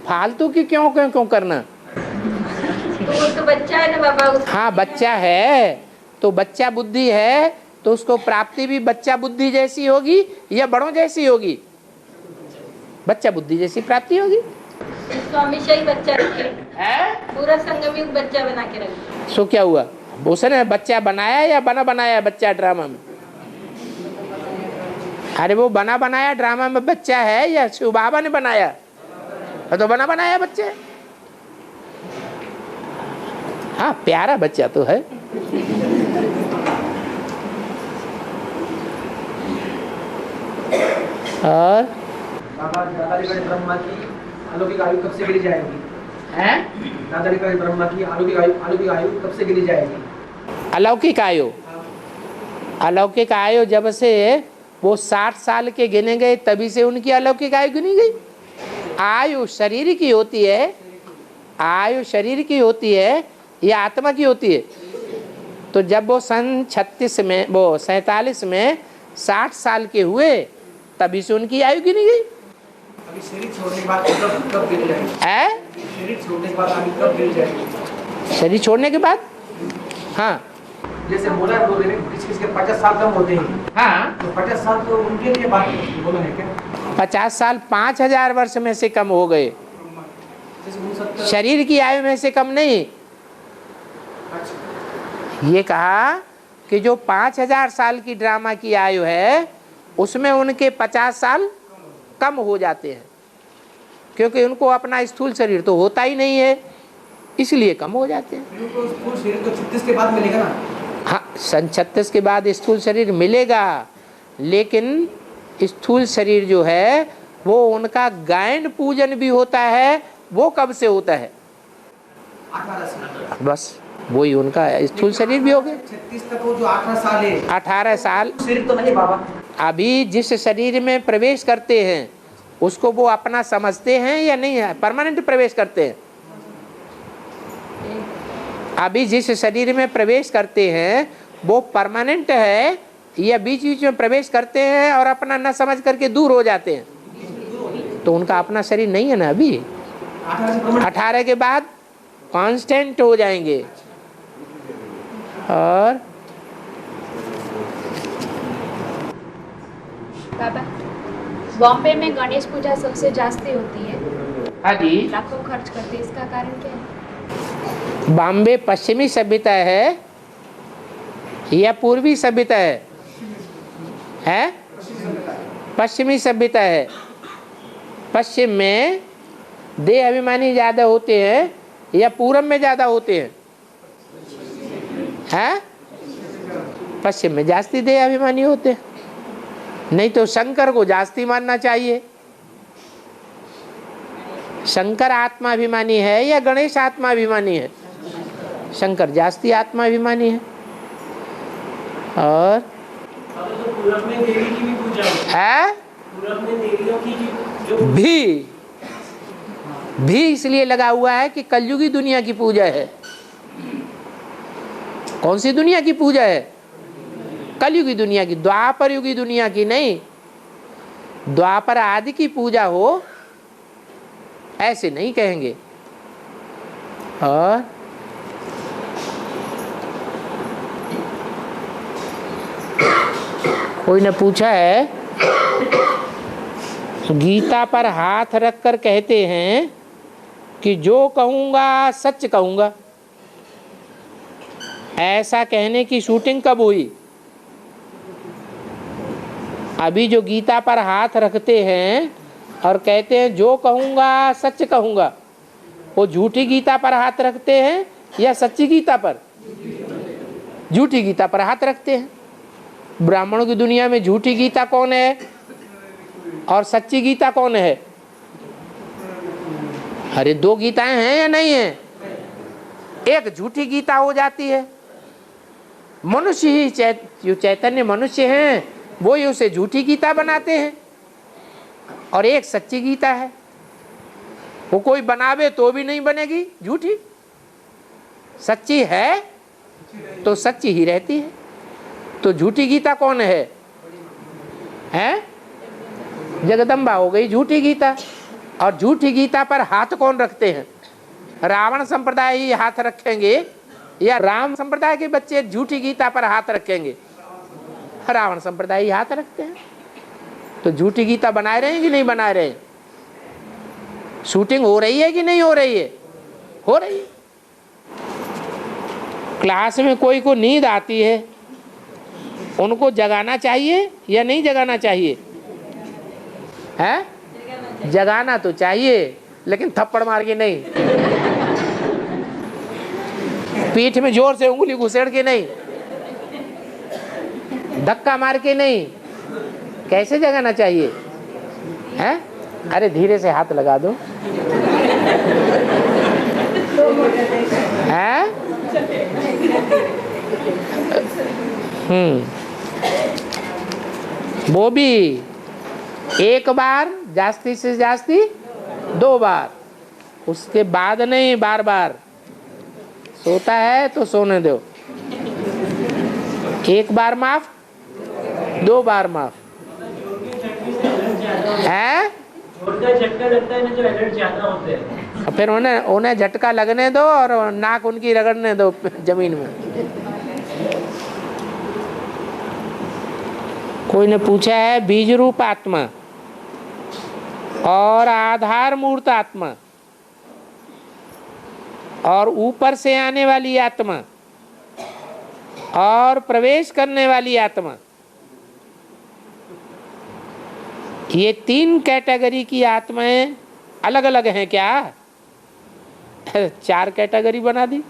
[SPEAKER 1] फालतू की क्यों क्यों क्यों करना?
[SPEAKER 4] तो वो तो बच्चा है ना बाबा।
[SPEAKER 1] हाँ, बच्चा है तो बच्चा बुद्धि है, तो उसको प्राप्ति भी बच्चा बुद्धि जैसी होगी या बड़ों जैसी होगी? बच्चा बुद्धि जैसी प्राप्ति होगी।
[SPEAKER 4] इसको हमेशा ही बच्चा रखे, पूरा संगम युग बच्चा बना के रखे।
[SPEAKER 1] सो क्या हुआ? उसने बच्चा बनाया या बनाया बच्चा ड्रामा में? अरे वो बना बनाया ड्रामा में बच्चा है या शिव बाबा ने बनाया? तो बना बनाया बच्चा। हाँ, प्यारा बच्चा तो है। और
[SPEAKER 6] दादाजी ब्रह्मा की अलौकिक आयु कब से गिरी जाएगी? दादाजी ब्रह्मा की अलौकिक आयु कब से गिरी जाएगी?
[SPEAKER 1] अलौकिक आयु, अलौकिक आयु जब से वो 60 साल के गिने गए तभी से उनकी अलौकिक आयु गिनी गई। आयु शरीर की होती है, आयु शरीर की होती है या आत्मा की होती है? तो जब वो सन 36 में, वो 47 में 60 साल के हुए तभी से उनकी आयु गिनी गई।
[SPEAKER 6] अभी शरीर छोड़ने के बाद कब गिर जाएगी? शरीर छोड़ने के बाद आयु कब गिर जाएगी?
[SPEAKER 1] शरीर छोड़ने के बाद? हाँ,
[SPEAKER 6] जैसे बोला है किसी के 50 साल कम होते हैं। हाँ, तो 50 साल तो उनके लिए बात बोला है क्या?
[SPEAKER 1] 50 साल 5000 वर्ष में से कम हो गए, शरीर की आयु में से कम नहीं। ये कहा कि जो 5000 साल की ड्रामा की आयु है उसमें उनके 50 साल कम हो जाते हैं, क्योंकि उनको अपना स्थूल शरीर तो होता ही नहीं है, इसलिए कम हो जाते हैं।
[SPEAKER 6] स्थूल शरीर तो 36 के बाद मिलेगा ना?
[SPEAKER 1] हाँ, सन 36 के बाद स्थूल शरीर मिलेगा, लेकिन स्थूल शरीर जो है वो उनका गायन पूजन भी होता है। वो कब से होता है?
[SPEAKER 6] 18 साल।
[SPEAKER 1] बस वही उनका स्थूल शरीर भी हो गया।
[SPEAKER 6] 36 तक वो जो 18 साल है,
[SPEAKER 1] 18 साल
[SPEAKER 6] शरीर तो नहीं बाबा।
[SPEAKER 1] अभी जिस शरीर में प्रवेश करते हैं उसको वो अपना समझते हैं या नहीं है? परमानेंट प्रवेश करते हैं। अभी जिस शरीर में प्रवेश करते हैं वो परमानेंट है या बीच बीच में प्रवेश करते हैं और अपना न समझ करके दूर हो जाते हैं? तो उनका अपना शरीर नहीं है ना अभी। 18 के बाद कांस्टेंट हो जाएंगे। और
[SPEAKER 7] बाबा, बॉम्बे में गणेश पूजा सबसे जास्ती होती है।
[SPEAKER 1] हाँ जी,
[SPEAKER 7] लाखों खर्च करते हैं, इसका कारण क्या है?
[SPEAKER 1] बॉम्बे पश्चिमी सभ्यता है या पूर्वी सभ्यता है? है पश्चिमी सभ्यता है। पश्चिम में देह अभिमानी ज्यादा होते हैं या पूरब में ज्यादा होते हैं? हैं? पश्चिम में जास्ती देह अभिमानी होते हैं। नहीं तो शंकर को जास्ती मानना चाहिए। शंकर आत्माभिमानी है या गणेश आत्माभिमानी है? शंकर जास्ती आत्माभिमानी है। और
[SPEAKER 6] पूरब में देवी की भी पूजा
[SPEAKER 1] है
[SPEAKER 6] पूरब में देवियों की जो
[SPEAKER 1] भी इसलिए लगा हुआ है कि कलयुगी दुनिया की पूजा है। कौन सी दुनिया की पूजा है? कलयुगी दुनिया की, द्वापर युगी दुनिया की नहीं। द्वापर आदि की पूजा हो ऐसे नहीं कहेंगे। और कोई ने पूछा है, गीता पर हाथ रखकर कहते हैं कि जो कहूँगा सच कहूँगा, ऐसा कहने की शूटिंग कब हुई? अभी जो गीता पर हाथ रखते हैं और कहते हैं जो कहूँगा सच कहूँगा, वो झूठी गीता पर हाथ रखते हैं या सच्ची गीता पर? झूठी गीता पर हाथ रखते हैं। ब्राह्मणों की दुनिया में झूठी गीता कौन है और सच्ची गीता कौन है? अरे दो गीताएं हैं या नहीं है? एक झूठी गीता हो जाती है, मनुष्य ही जो चैतन्य मनुष्य हैं वो ही उसे झूठी गीता बनाते हैं, और एक सच्ची गीता है, वो कोई बनावे तो भी नहीं बनेगी, झूठी। सच्ची है तो सच्ची ही रहती है। तो झूठी गीता कौन है? हैं? जगदम्बा हो गई झूठी गीता। और झूठी गीता पर हाथ कौन रखते हैं? रावण संप्रदाय ही हाथ रखेंगे या राम संप्रदाय के बच्चे झूठी गीता पर हाथ रखेंगे? रावण संप्रदाय ही हाथ रखते हैं। तो झूठी गीता बना रहे हैं कि नहीं बना रहे? शूटिंग हो रही है कि नहीं हो रही है? हो रही है। क्लास में कोई को नींद आती है, उनको जगाना चाहिए या नहीं जगाना चाहिए? है? जगाना तो चाहिए, लेकिन थप्पड़ मार के नहीं, पीठ में जोर से उंगली घुसेड़ के नहीं, धक्का मार के नहीं। कैसे जगाना चाहिए? है? अरे धीरे से हाथ लगा दो। है? वो भी एक बार, जास्ती से जास्ती 2 बार, उसके बाद नहीं बार बार। सोता है तो सोने दो, 1 बार माफ, 2 बार माफ। है?
[SPEAKER 6] झटका लगता है ना, जो अलर्ट ज्यादा होते हैं,
[SPEAKER 1] फिर उन्हें झटका लगने दो और नाक उनकी रगड़ने दो जमीन में। कोई ने पूछा है बीज रूप आत्मा और आधार मूर्त आत्मा और ऊपर से आने वाली आत्मा और प्रवेश करने वाली आत्मा, ये 3 कैटेगरी की आत्माएं अलग अलग हैं क्या? 4 कैटेगरी बना दी।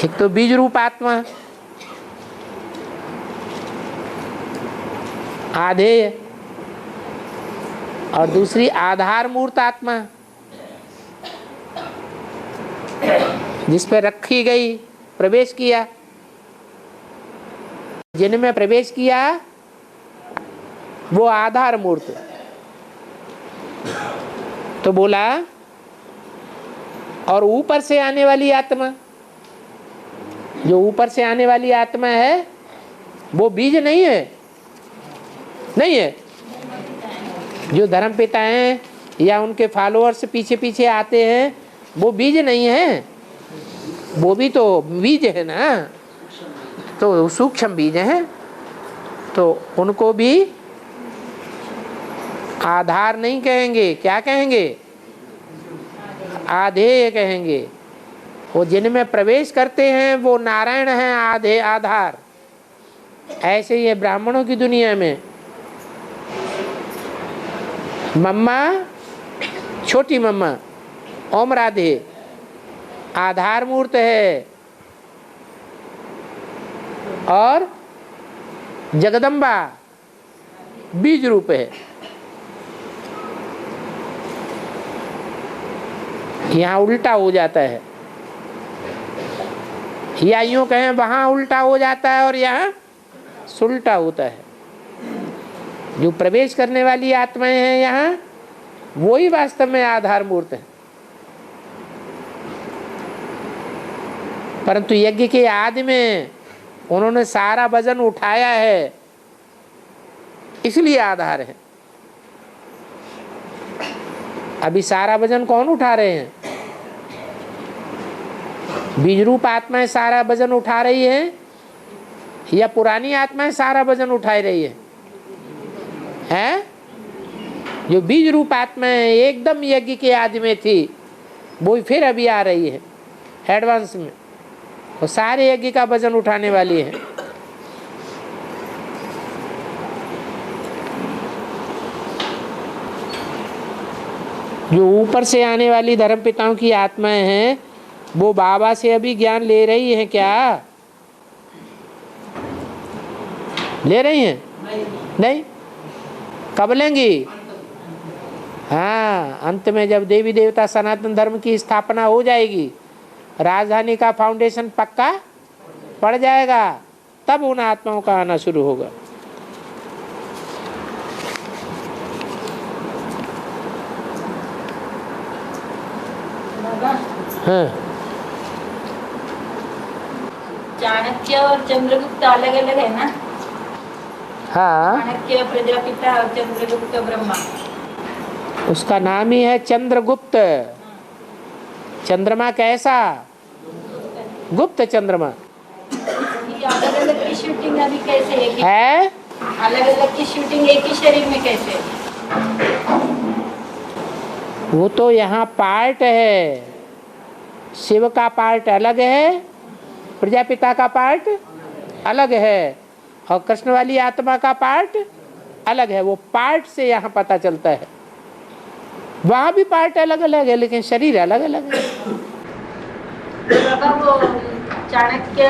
[SPEAKER 1] एक तो बीज रूप आत्मा, आधेय, और दूसरी आधार मूर्त आत्मा, जिस पे रखी गई, प्रवेश किया, जिनमें प्रवेश किया वो आधार मूर्त। तो बोला और ऊपर से आने वाली आत्मा, जो ऊपर से आने वाली आत्मा है वो बीज नहीं है, नहीं है। जो धर्मपिता हैं या उनके फॉलोअर्स पीछे पीछे आते हैं, वो बीज नहीं है, वो भी तो बीज है ना, तो सूक्ष्म बीज हैं, तो उनको भी आधार नहीं कहेंगे, क्या कहेंगे? आधेय कहेंगे। वो जिनमें प्रवेश करते हैं वो नारायण हैं, आधे आधार। ऐसे ही है ब्राह्मणों की दुनिया में। मम्मा, छोटी मम्मा ओम राधे आधार मूर्त है, और जगदम्बा बीज रूप है। यहाँ उल्टा हो जाता है, या यूं कहें वहां उल्टा हो जाता है और यहाँ सुलटा होता है। जो प्रवेश करने वाली आत्माएं हैं यहाँ, वो ही वास्तव में आधार मूर्त है। परंतु यज्ञ के आदि में उन्होंने सारा वजन उठाया है, इसलिए आधार है। अभी सारा वजन कौन उठा रहे हैं? बीज रूप आत्माएं सारा वजन उठा रही है, या पुरानी आत्माएं सारा वजन उठा रही है? हैं? जो बीज रूप आत्माएं एकदम यज्ञ के आदि में थी, वो फिर अभी आ रही है एडवांस में, और सारे यज्ञ का वजन उठाने वाली है। जो ऊपर से आने वाली धर्मपिताओं की आत्माएं हैं, वो बाबा से अभी ज्ञान ले रही हैं क्या? ले रही हैं? नहीं। कब लेंगी? हाँ, अंत में जब देवी देवता सनातन धर्म की स्थापना हो जाएगी, राजधानी का फाउंडेशन पक्का पड़ जाएगा, तब उन आत्माओं का आना शुरू होगा। हाँ,
[SPEAKER 4] चाणक्य और चंद्रगुप्त अलग अलग है ना?
[SPEAKER 1] हाँ,
[SPEAKER 4] चाणक्य प्रजापिता और चंद्रगुप्त ब्रह्मा।
[SPEAKER 1] उसका नाम ही है चंद्रगुप्त। चंद्रमा कैसा? गुप्त चंद्रमा।
[SPEAKER 4] अलग अलग की शूटिंग अभी कैसे
[SPEAKER 1] है?
[SPEAKER 4] अलग अलग की शूटिंग एक ही शरीर में कैसे?
[SPEAKER 1] वो तो यहाँ पार्ट है, शिव का पार्ट अलग है, प्रजापिता का पार्ट अलग है, और कृष्ण वाली आत्मा का पार्ट अलग है, वो पार्ट से यहाँ पता चलता है। वहाँ भी पार्ट अलग अलग है लेकिन शरीर अलग अलग है।
[SPEAKER 4] बाबा वो चाणक्य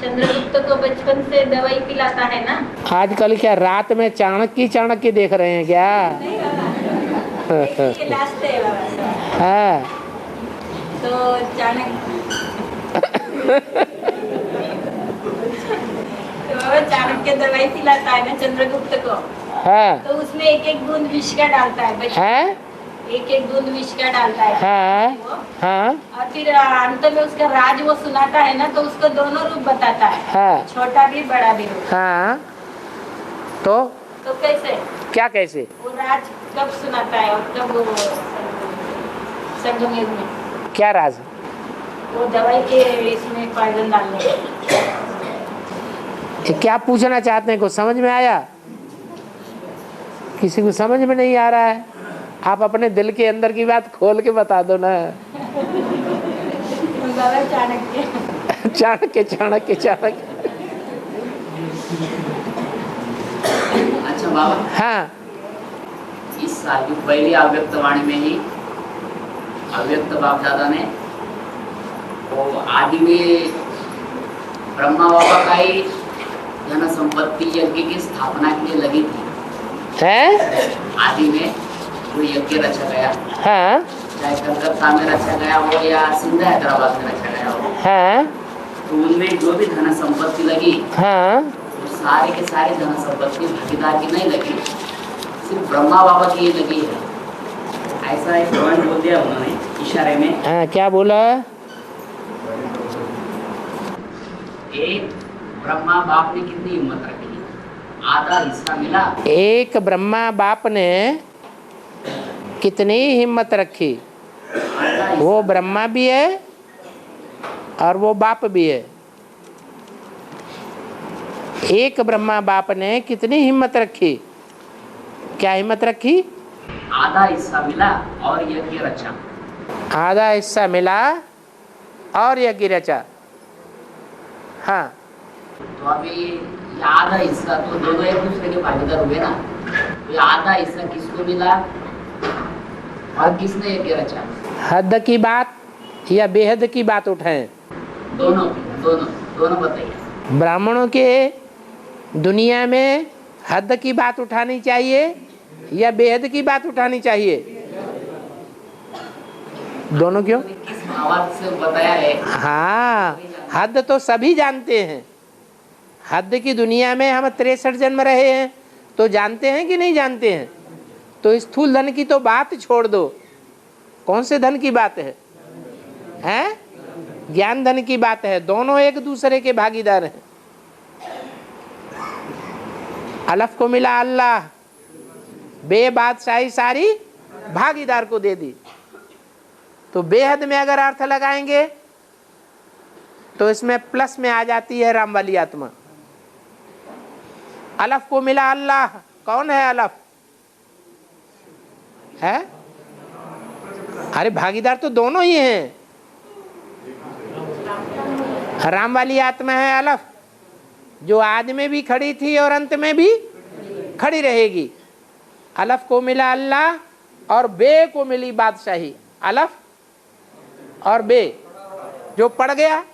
[SPEAKER 4] चंद्रगुप्त को बचपन से दवाई पिलाता है ना।
[SPEAKER 1] आजकल क्या रात में चाणक्य देख रहे हैं क्या?
[SPEAKER 4] लास्ट है बाबा।
[SPEAKER 1] हाँ
[SPEAKER 4] तो चाणक्य दवाई पिलाता है ना चंद्रगुप्त को।
[SPEAKER 1] हाँ
[SPEAKER 4] तो उसमें एक एक बूंद विष का डालता है, एक एक बूंद विष का डालता है।
[SPEAKER 1] हाँ हाँ
[SPEAKER 4] और फिर अंत में उसका राज वो सुनाता है ना, तो उसको दोनों रूप बताता है।
[SPEAKER 1] हाँ
[SPEAKER 4] छोटा भी बड़ा भी रूप।
[SPEAKER 1] हाँ। तो
[SPEAKER 4] कैसे
[SPEAKER 1] क्या कैसे
[SPEAKER 4] वो राज कब सुनाता है और कब वो संगम युग में
[SPEAKER 1] क्या राज?
[SPEAKER 4] वो दवाई के इसमें पॉइजन डालने।
[SPEAKER 1] क्या पूछना चाहते हैं? कुछ समझ में आया? किसी को समझ में नहीं आ रहा है? आप अपने दिल के अंदर की बात खोल के बता दो ना।
[SPEAKER 4] चाणक्य
[SPEAKER 1] चाणक्य चाणक्य चाणक्य।
[SPEAKER 2] अच्छा बाबा,
[SPEAKER 1] हाँ
[SPEAKER 2] इस साल की पहली अव्यक्त वाणी में ही अव्यक्त बाप दादा ने वो आदि में ब्रह्मा बाबा का ही धन संपत्ति यज्ञ की स्थापना के लिए लगी थी। आदि में जो यज्ञ रचा गया,
[SPEAKER 1] हाँ
[SPEAKER 2] चाहे कलकत्ता में रचा गया हो या सिंध हैदराबाद में रचा गया हो,
[SPEAKER 1] हाँ
[SPEAKER 2] तो उनमें जो भी धन संपत्ति लगी,
[SPEAKER 1] हाँ
[SPEAKER 2] वो सारे के सारे धन संपत्ति भागीदार की नहीं लगी, सिर्फ ब्रह्मा बाबा की ही लगी है। ऐसा एक पॉइंट बोल दिया उन्होंने इशारे में।
[SPEAKER 1] हाँ। क्या बोला?
[SPEAKER 2] एक ब्रह्मा बाप ने कितनी हिम्मत रखी, आधा हिस्सा मिला।
[SPEAKER 1] एक ब्रह्मा बाप ने कितनी हिम्मत रखी। वो ब्रह्मा भी है और वो बाप भी है। एक ब्रह्मा बाप ने कितनी हिम्मत रखी? क्या हिम्मत रखी?
[SPEAKER 2] आधा हिस्सा मिला और यज्ञ रचा।
[SPEAKER 1] आधा हिस्सा मिला और यज्ञ रचा। हाँ
[SPEAKER 2] तो अभी ये आधा हिस्सा तो दोनों एक दूसरे के भागीदार हुए ना, तो ये आधा हिस्सा किसको मिला और किसने यज्ञ रचा?
[SPEAKER 1] हद की बात या बेहद की बात उठाएं?
[SPEAKER 2] दोनों दोनों दोनों बताइए।
[SPEAKER 1] ब्राह्मणों के दुनिया में हद की बात उठानी चाहिए या बेहद की बात उठानी चाहिए? दोनों क्यों?
[SPEAKER 2] किस आवाज से बताया है?
[SPEAKER 1] हाँ, हद तो सभी जानते हैं। हद की दुनिया में हम 63 जन्म रहे हैं तो जानते हैं कि नहीं जानते हैं? तो स्थूल धन की तो बात छोड़ दो, कौन से धन की बात है? हैं? ज्ञान धन की बात है। दोनों एक दूसरे के भागीदार हैं। अलफ को मिला अल्लाह, बे बादशाही सारी भागीदार को दे दी। तो बेहद में अगर अर्थ लगाएंगे तो इसमें प्लस में आ जाती है राम वाली आत्मा। अलफ को मिला अल्लाह, कौन है अलफ? है? अरे भागीदार तो दोनों ही हैं। राम वाली आत्मा है अलफ, जो आदि में भी खड़ी थी और अंत में भी खड़ी रहेगी। अलफ को मिला अल्लाह और बे को मिली बादशाही। अलफ और बे जो पड़ गया,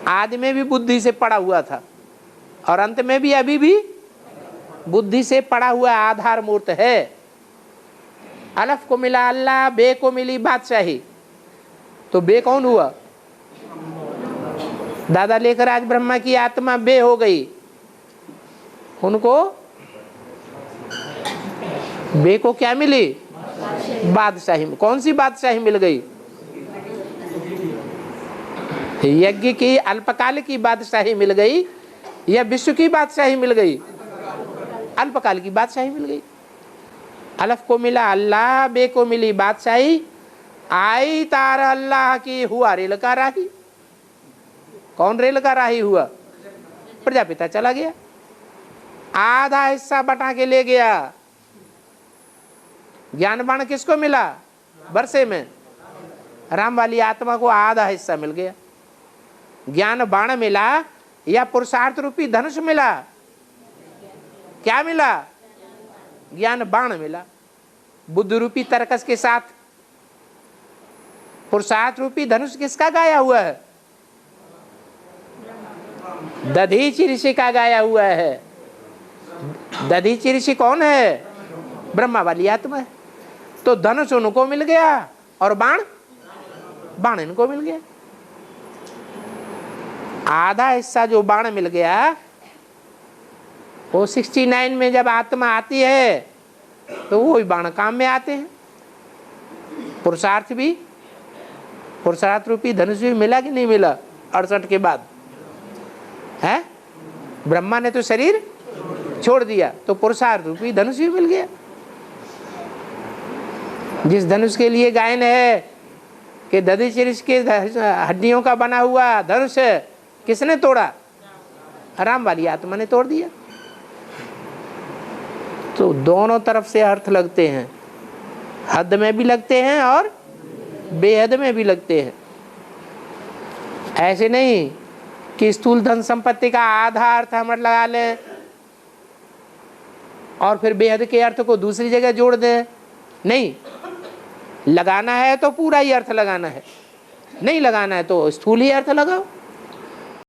[SPEAKER 1] आदि में भी बुद्धि से पड़ा हुआ था और अंत में भी अभी भी बुद्धि से पड़ा हुआ आधार मूर्त है। अलफ को मिला अल्लाह, बे को मिली बादशाही। तो बे कौन हुआ? दादा लेकर आज ब्रह्मा की आत्मा बे हो गई। उनको बे को क्या मिली? बादशाही। कौन सी बादशाही मिल गई? यज्ञ की अल्पकाल की बादशाही मिल गई या विश्व की बादशाही मिल गई? अल्पकाल की बादशाही मिल गई। अलफ को मिला अल्लाह, बे को मिली बादशाही। आई तार अल्लाह की, हुआ रेल का राही। कौन रेल का राही हुआ? प्रजापिता चला गया, आधा हिस्सा बटा के ले गया। ज्ञान बाण किसको मिला? बरसे में राम वाली आत्मा को आधा हिस्सा मिल गया। ज्ञान बाण मिला या पुरुषार्थ रूपी धनुष मिला? क्या मिला? ज्ञान बाण मिला। बुद्ध रूपी तरकस के साथ पुरुषार्थ रूपी धनुष किसका गाया हुआ है? दधीचि ऋषि का गाया हुआ है। दधीचि ऋषि कौन है? ब्रह्मा वाली आत्मा है। तो धनुष उनको मिल गया और बाण इनको मिल गया। आधा हिस्सा जो बाण मिल गया वो 69 में जब आत्मा आती है तो वो ही बाण काम में आते हैं। पुरुषार्थ रूपी धनुष भी मिला कि नहीं मिला 68 के बाद? है, ब्रह्मा ने तो शरीर छोड़ दिया तो पुरुषार्थ रूपी धनुष भी मिल गया। जिस धनुष के लिए गायन है कि दधीचि ऋषि के हड्डियों का बना हुआ धनुष किसने तोड़ा? राम वाली आत्मा ने तोड़ दिया। तो दोनों तरफ से अर्थ लगते हैं, हद में भी लगते हैं और बेहद में भी लगते हैं। ऐसे नहीं कि स्थूल धन संपत्ति का आधा अर्थ हम लगा लें और फिर बेहद के अर्थ को दूसरी जगह जोड़ दें। नहीं, लगाना है तो पूरा ही अर्थ लगाना है, नहीं लगाना है तो स्थूल ही अर्थ लगाओ।